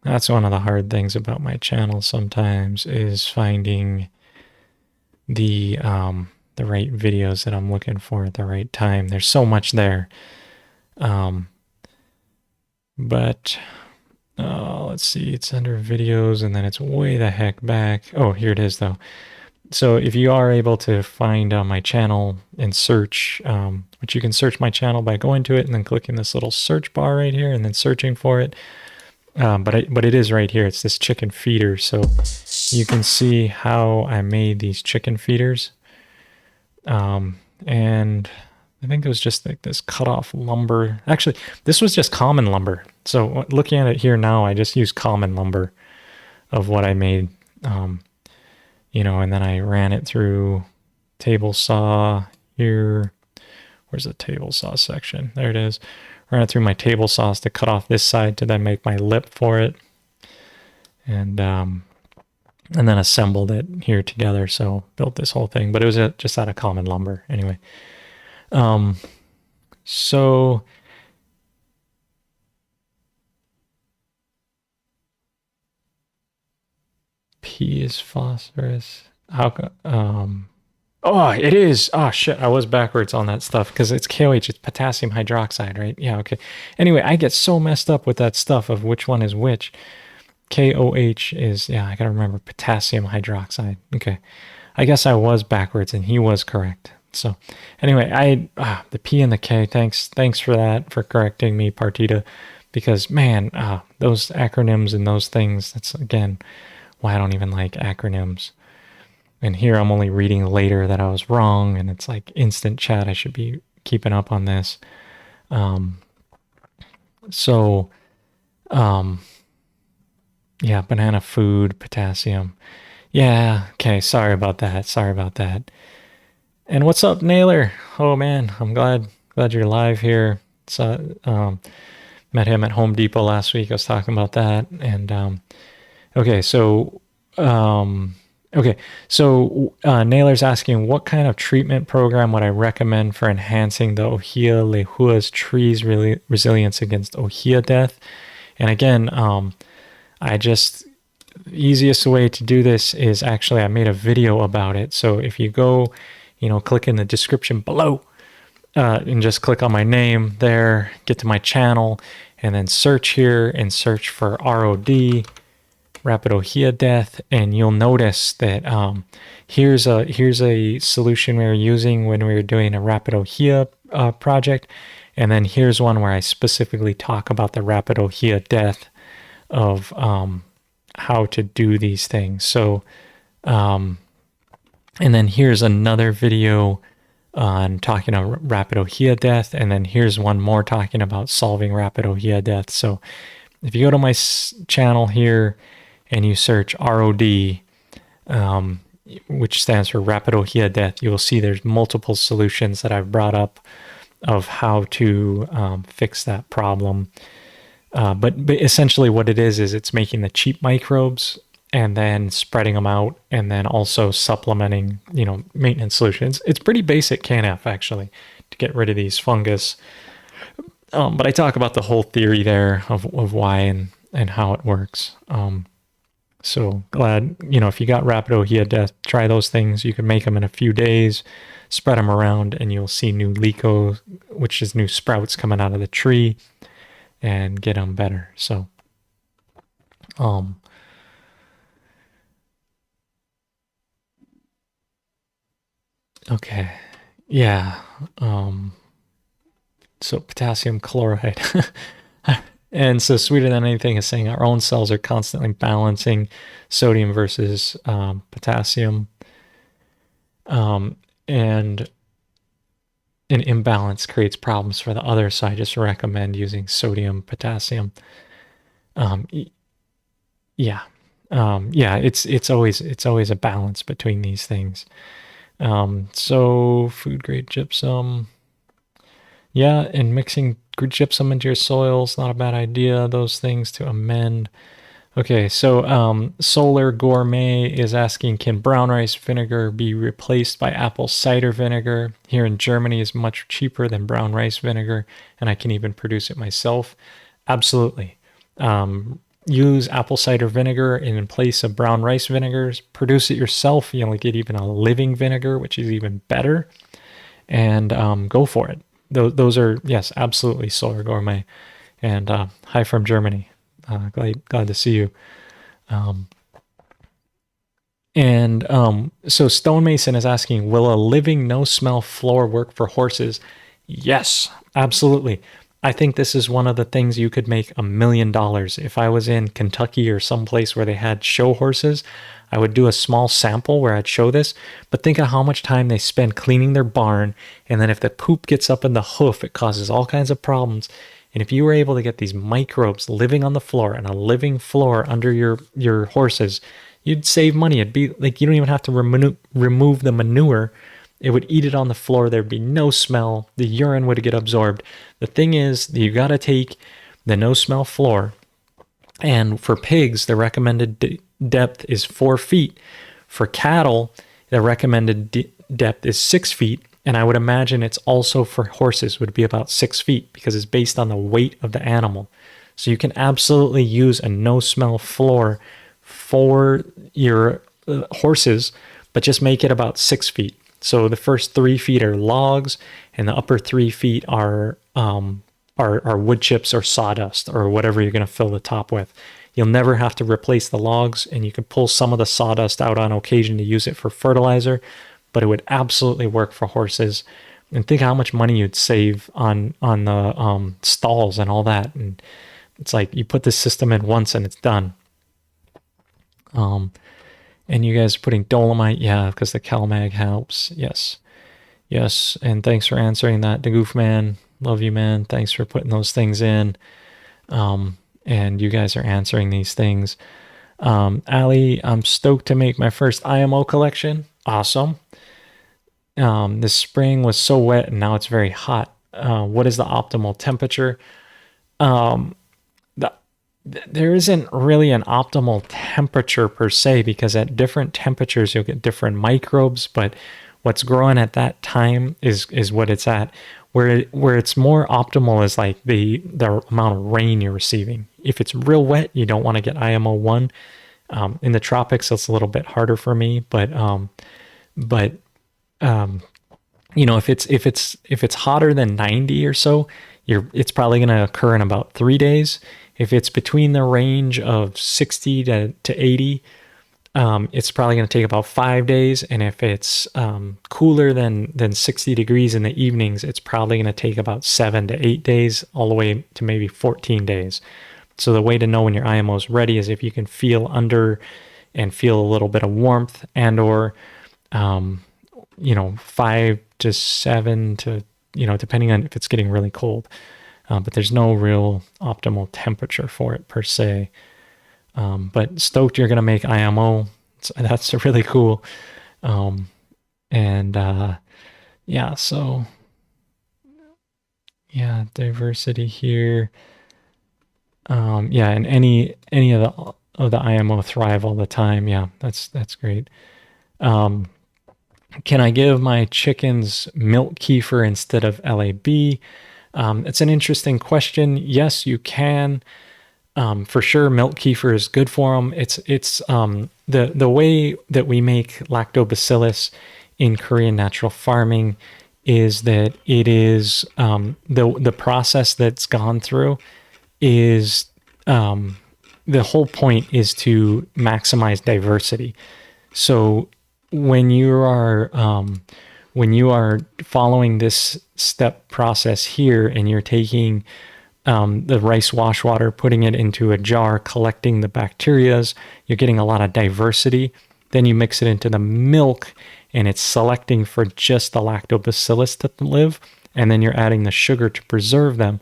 That's one of the hard things about my channel sometimes, is finding the right videos that I'm looking for at the right time. There's so much there. But let's see, it's under videos and then it's way the heck back. Oh, here it is though. So if you are able to find my channel and search, which you can search my channel by going to it and then clicking this little search bar right here and then searching for it. But it is right here. It's this chicken feeder. So you can see how I made these chicken feeders. And I think it was just like this cut off lumber. Actually, this was just common lumber. So looking at it here now, I just used common lumber of what I made. And then I ran it through table saw here. Where's the table saw section? There it is. Ran it through my table saws to cut off this side to then make my lip for it. And then assembled it here together. So built this whole thing, but it was just out of common lumber anyway. So P is phosphorus. Oh, it is. Oh shit, I was backwards on that stuff because it's KOH, it's potassium hydroxide, right? Yeah, okay. Anyway, I get so messed up with that stuff of which one is which. KOH is, yeah, I gotta remember, potassium hydroxide. Okay. I guess I was backwards and he was correct. So anyway, the P and the K, thanks for that, for correcting me, Partita, because man, those acronyms and those things, that's again why I don't even like acronyms. And here I'm only reading later that I was wrong, and it's like instant chat. I should be keeping up on this. Yeah, banana food, potassium. Yeah, okay, sorry about that. And what's up, Naylor? Oh man, I'm glad you're live here. Met him at Home Depot last week. I was talking about that. And okay, so Naylor's asking, what kind of treatment program would I recommend for enhancing the Ohia lehua's trees resilience against Ohia death? And again, easiest way to do this is actually I made a video about it. So if you go, click in the description below and just click on my name there, get to my channel, and then search here and search for ROD, Rapid Ohia Death, and you'll notice that here's a solution we were using when we were doing a Rapid Ohia project, and then here's one where I specifically talk about the Rapid Ohia Death of how to do these things. So, and then here's another video on talking about Rapid Ohia Death, and then here's one more talking about solving Rapid Ohia Death. So if you go to my channel here and you search ROD, which stands for Rapid Ohia Death, you will see there's multiple solutions that I've brought up of how to fix that problem. But essentially what it is it's making the cheap microbes and then spreading them out, and then also supplementing, maintenance solutions. It's pretty basic KNF, actually, to get rid of these fungus. But I talk about the whole theory there of why and how it works. So glad, if you got Rapid Ohia Death, try those things. You can make them in a few days, spread them around, and you'll see new leco, which is new sprouts coming out of the tree, and get them better. So, okay. Yeah. So potassium chloride. And so Sweeter Than Anything is saying our own cells are constantly balancing sodium versus potassium. And an imbalance creates problems for the other, so I just recommend using sodium, potassium. It's always a balance between these things. So food grade gypsum. Yeah, and mixing gypsum into your soils, not a bad idea. Those things to amend. Okay, so Solar Gourmet is asking, can brown rice vinegar be replaced by apple cider vinegar? Here in Germany is much cheaper than brown rice vinegar, and I can even produce it myself. Absolutely. Use apple cider vinegar in place of brown rice vinegars. Produce it yourself. You only get even a living vinegar, which is even better. And go for it. Those are, yes, absolutely, Solar Gourmet. And hi from Germany. Glad to see you. So Stonemason is asking, will a living no-smell floor work for horses? Yes, absolutely. I think this is one of the things you could make $1 million. If I was in Kentucky or someplace where they had show horses, I would do a small sample where I'd show this, but think of how much time they spend cleaning their barn, and then if the poop gets up in the hoof, it causes all kinds of problems. And if you were able to get these microbes living on the floor and a living floor under your horses, you'd save money. It'd be like you don't even have to remove the manure. It would eat it on the floor. There'd be no smell. The urine would get absorbed. The thing is, you got to take the no-smell floor, and for pigs, the recommended depth is 4 feet. For cattle, the recommended depth is 6 feet. And I would imagine it's also for horses would be about 6 feet because it's based on the weight of the animal. So you can absolutely use a no-smell floor for your horses, but just make it about 6 feet. So the first 3 feet are logs, and the upper 3 feet are wood chips or sawdust or whatever you're going to fill the top with. You'll never have to replace the logs, and you can pull some of the sawdust out on occasion to use it for fertilizer, but it would absolutely work for horses. And think how much money you'd save on the stalls and all that. And it's like you put this system in once and it's done. And you guys are putting dolomite, yeah, because the CalMag helps. Yes. And thanks for answering that, DeGoof man. Love you, man. Thanks for putting those things in. And you guys are answering these things. Ali, I'm stoked to make my first IMO collection. Awesome. This spring was so wet and now it's very hot. what is the optimal temperature? Um, the, there isn't really an optimal temperature per se, because at different temperatures you'll get different microbes, but what's growing at that time is what it's at. Where it's more optimal is like the amount of rain you're receiving. If it's real wet, you don't want to get IMO 1. In the tropics, it's a little bit harder for me, but if it's hotter than 90 or so, it's probably going to occur in about 3 days. If it's between the range of 60 to 80, it's probably going to take about 5 days. And if it's cooler than 60 degrees in the evenings, it's probably going to take about 7 to 8 days, all the way to maybe 14 days. So the way to know when your IMO is ready is if you can feel under and feel a little bit of warmth, and or 5 to 7 to, depending on if it's getting really cold. But there's no real optimal temperature for it per se. But stoked you're going to make IMO. So that's really cool. Diversity here. And any of the IMO thrive all the time. Yeah, that's great. Can I give my chickens milk kefir instead of LAB? It's an interesting question. Yes, you can. For sure, milk kefir is good for them. It's the way that we make lactobacillus in Korean natural farming is that it is the process that's gone through is the whole point is to maximize diversity. So when you are following this step process here, and you're taking the rice wash water, putting it into a jar, collecting the bacterias, you're getting a lot of diversity. Then you mix it into the milk, and it's selecting for just the lactobacillus to live, and then you're adding the sugar to preserve them.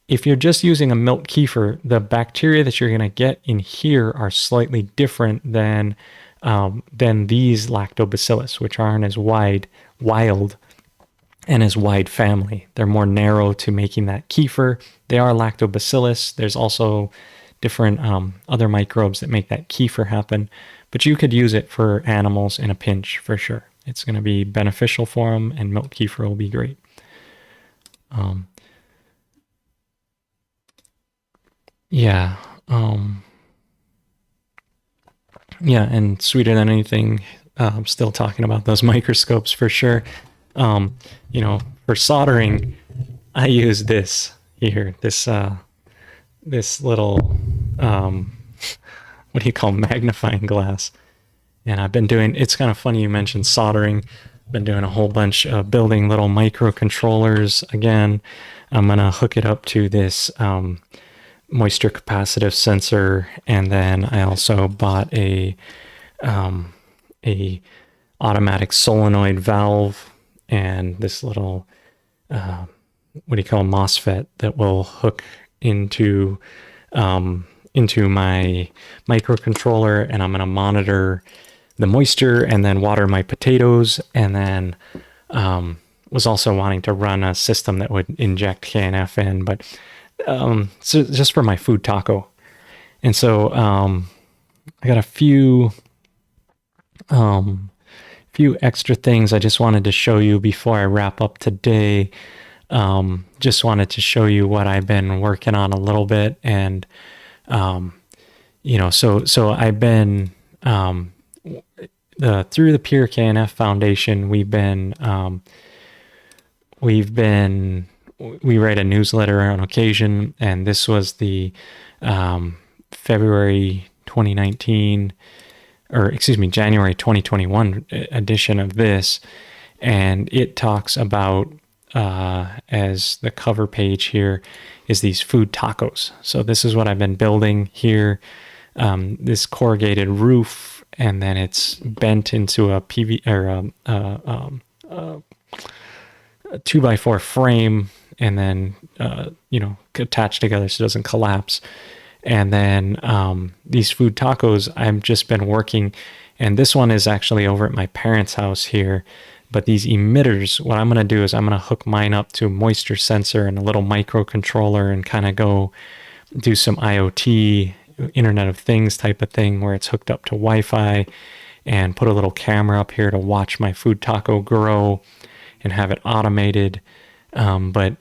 If you're just using a milk kefir, the bacteria that you're going to get in here are slightly different than these lactobacillus, which aren't as wild and as wide family. They're more narrow to making that kefir. They are lactobacillus. There's also different other microbes that make that kefir happen, but you could use it for animals in a pinch for sure. It's going to be beneficial for them, and milk kefir will be great. And sweeter than anything, I'm still talking about those microscopes for sure. For soldering, I use this here, this little, what do you call, magnifying glass. And I've been doing, it's kind of funny you mentioned soldering. I've been doing a whole bunch of building little microcontrollers. Again, I'm going to hook it up to this moisture capacitive sensor, and then I also bought a automatic solenoid valve and this little MOSFET that will hook into my microcontroller, and I'm going to monitor the moisture and then water my potatoes, and then was also wanting to run a system that would inject KNF in, but so just for my food taco. And so I got a few extra things I just wanted to show you before I wrap up today. Just wanted to show you what I've been working on a little bit, and so I've been through the PureKNF Foundation, we write a newsletter on occasion, and this was the January 2021 edition of this, and it talks about, as the cover page here, is these food tacos. So this is what I've been building here, this corrugated roof, and then it's bent into a PV or a 2x4 frame, and then attached together so it doesn't collapse. And then these food tacos, I've just been working, and this one is actually over at my parents' house here, But these emitters, what I'm going to do is I'm going to hook mine up to a moisture sensor and a little microcontroller and kind of go do some IoT, Internet of Things type of thing where it's hooked up to Wi-Fi, and put a little camera up here to watch my food taco grow and have it automated. But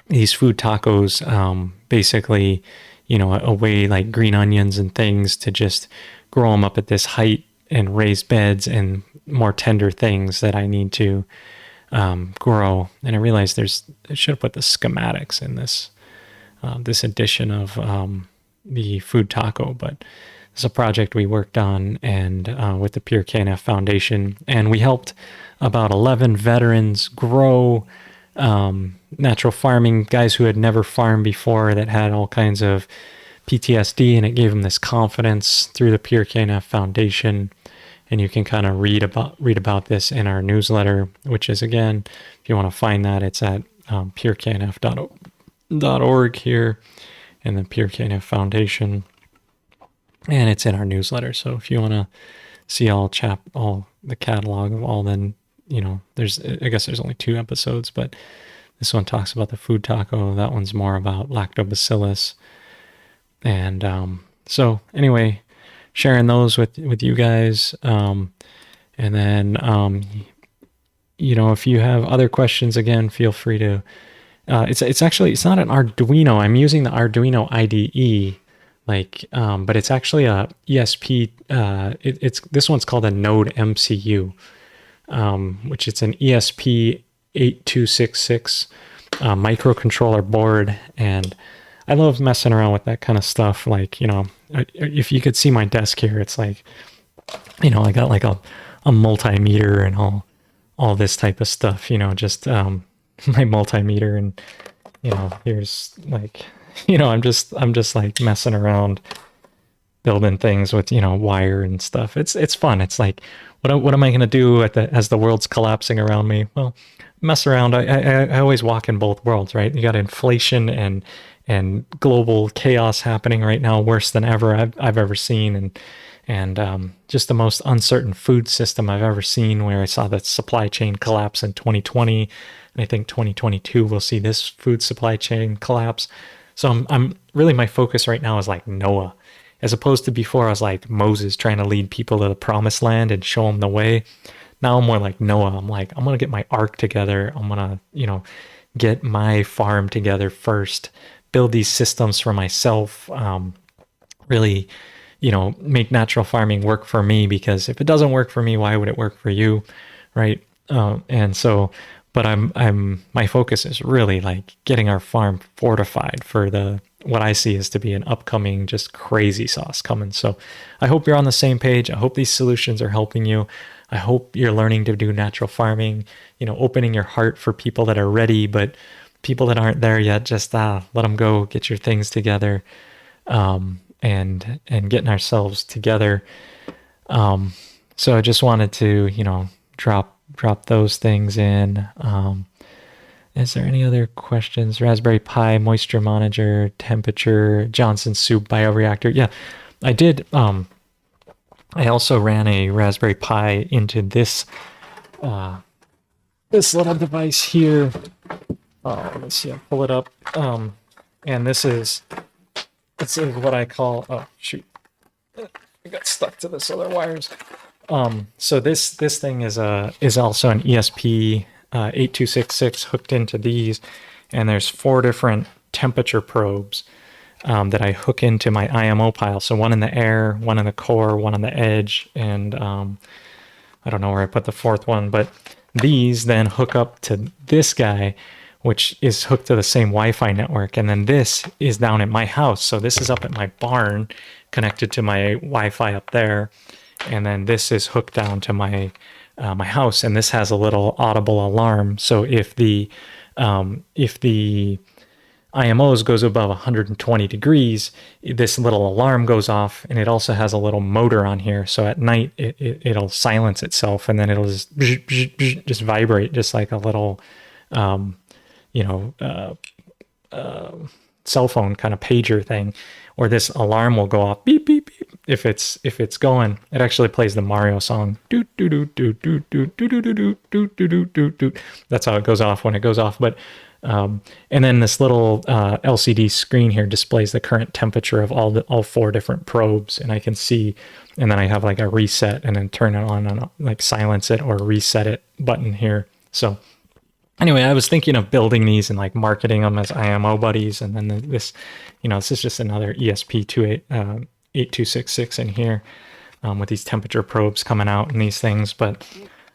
these food tacos, basically, a way like green onions and things to just grow them up at this height and raised beds and more tender things that I need to grow. And I realized I should have put the schematics in this edition of the food taco, but it's a project we worked on and with the PureKNF Foundation, and we helped about 11 veterans grow natural farming, guys who had never farmed before that had all kinds of PTSD, and it gave them this confidence through the PureKNF Foundation. And you can kind of read about this in our newsletter, which is, again, if you want to find that, it's at purknf.org here, and the PureKNF Foundation, and it's in our newsletter. So if you want to see all the catalog of all, then I guess there's only 2 episodes, but this one talks about the food taco. That one's more about lactobacillus, and so anyway, sharing those with you guys. And then, if you have other questions, again, feel free to, it's not an Arduino. I'm using the Arduino IDE, but it's actually a ESP. This one's called a Node MCU, which it's an ESP 8266 microcontroller board. And I love messing around with that kind of stuff. If you could see my desk here, it's like, I got like a multimeter and all this type of stuff, just my multimeter, and here's like, I'm just like messing around building things with wire and stuff. It's fun. It's like, what am I going to do as the world's collapsing around me? Well, mess around. I always walk in both worlds, right? You got inflation and global chaos happening right now, worse than ever I've ever seen, and just the most uncertain food system I've ever seen, where I saw the supply chain collapse in 2020, and I think 2022 we'll see this food supply chain collapse. So I'm really, my focus right now is like Noah, as opposed to before I was like Moses trying to lead people to the promised land and show them the way. Now I'm more like Noah. I'm like, I'm gonna get my ark together. I'm gonna get my farm together first, build these systems for myself, really, make natural farming work for me, because if it doesn't work for me, why would it work for you, right? And so, but my focus is really like getting our farm fortified for what I see is to be an upcoming just crazy sauce coming. So I hope you're on the same page. I hope these solutions are helping you. I hope you're learning to do natural farming, opening your heart for people that are ready, but people that aren't there yet, just let them go, get your things together, and getting ourselves together. So I just wanted to, drop those things in. Is there any other questions? Raspberry Pi, moisture monitor, temperature, Johnson soup bioreactor. Yeah, I did. I also ran a Raspberry Pi into this little device here. Let me see, I'll pull it up. And this is what I call, oh shoot, I got stuck to this other wires. So this thing is also an ESP 8266 hooked into these, and there's 4 different temperature probes that I hook into my IMO pile. So one in the air, one in the core, one on the edge, and I don't know where I put the 4th one, but these then hook up to this guy, which is hooked to the same Wi-Fi network. And then this is down at my house. So this is up at my barn, connected to my Wi-Fi up there. And then this is hooked down to my house. And this has a little audible alarm. So if the IMOs goes above 120 degrees, this little alarm goes off, and it also has a little motor on here. So at night, it'll silence itself, and then it'll just vibrate, just like a little, cell phone kind of pager thing, or this alarm will go off, beep, beep, beep, if it's going, it actually plays the Mario song. Doot doot doot doot doot doot doot doot doot doot doot doot doot. That's how it goes off when it goes off. But and then this little LCD screen here displays the current temperature of all 4 different probes, and I can see. And then I have like a reset and then turn it on and like silence it or reset it button here. So anyway, I was thinking of building these and like marketing them as IMO buddies, and then this, this is just another ESP8266 in here with these temperature probes coming out and these things. But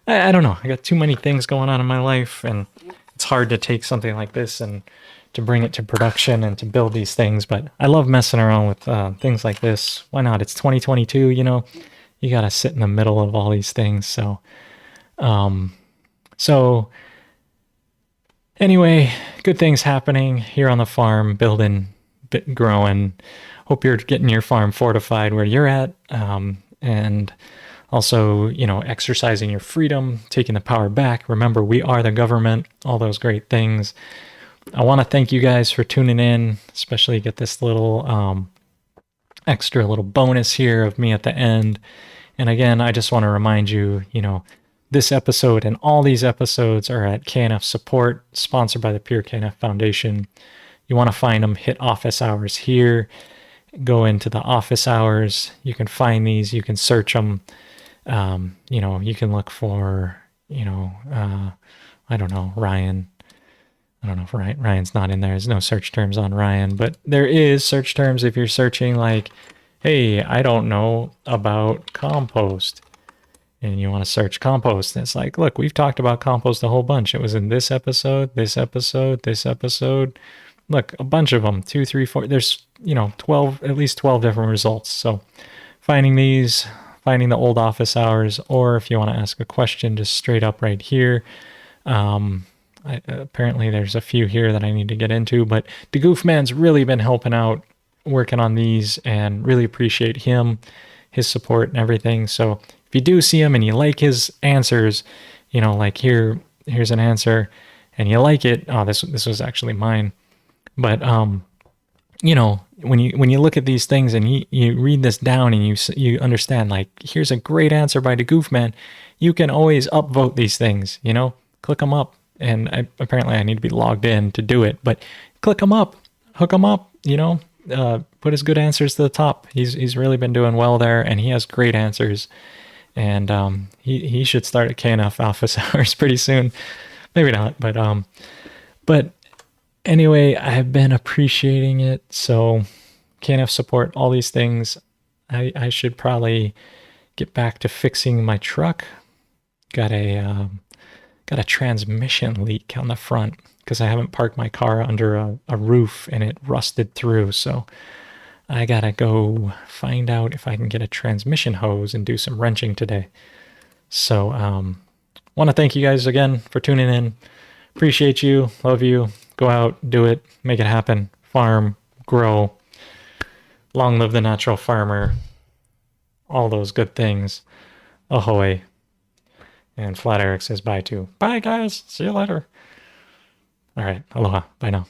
I don't know. I got too many things going on in my life, and it's hard to take something like this and to bring it to production and to build these things. But I love messing around with things like this. Why not? It's 2022, you got to sit in the middle of all these things. So, anyway, good things happening here on the farm, building, growing. Hope you're getting your farm fortified where you're at. And also, exercising your freedom, taking the power back. Remember, we are the government, all those great things. I want to thank you guys for tuning in, especially get this little extra little bonus here of me at the end. And again, I just want to remind you, this episode and all these episodes are at KNF Support, sponsored by the PureKNF Foundation. You want to find them, hit office hours here, go into the office hours. You can find these, you can search them. You can look for, I don't know, Ryan. I don't know if Ryan's not in there. There's no search terms on Ryan, but there is search terms if you're searching like, hey, I don't know about compost. And you want to search compost. And it's like, look, we've talked about compost a whole bunch. It was in this episode, this episode, this episode. Look, a bunch of them, 2, 3, 4. There's, 12, at least 12 different results. So finding these, finding the old office hours, or if you want to ask a question, just straight up right here. Apparently there's a few here that I need to get into, but the Goofman's really been helping out, working on these, and really appreciate his support and everything. So if you do see him and you like his answers, like here's an answer and you like it. Oh, this was actually mine. But, when you look at these things and you read this down and you understand, like, here's a great answer by the Goofman, you can always upvote these things, click them up. And apparently I need to be logged in to do it, but click them up, hook them up, put his good answers to the top. He's really been doing well there, and he has great answers. And he should start at KNF office hours pretty soon. Maybe not, but anyway, I have been appreciating it. So KNF support, all these things. I should probably get back to fixing my truck. Got a transmission leak on the front because I haven't parked my car under a roof and it rusted through. So I gotta go find out if I can get a transmission hose and do some wrenching today. So want to thank you guys again for tuning in. Appreciate you. Love you. Go out, do it, make it happen. Farm, grow. Long live the natural farmer. All those good things. Ahoy. And Flat Eric says bye too. Bye, guys. See you later. All right. Aloha. Bye now.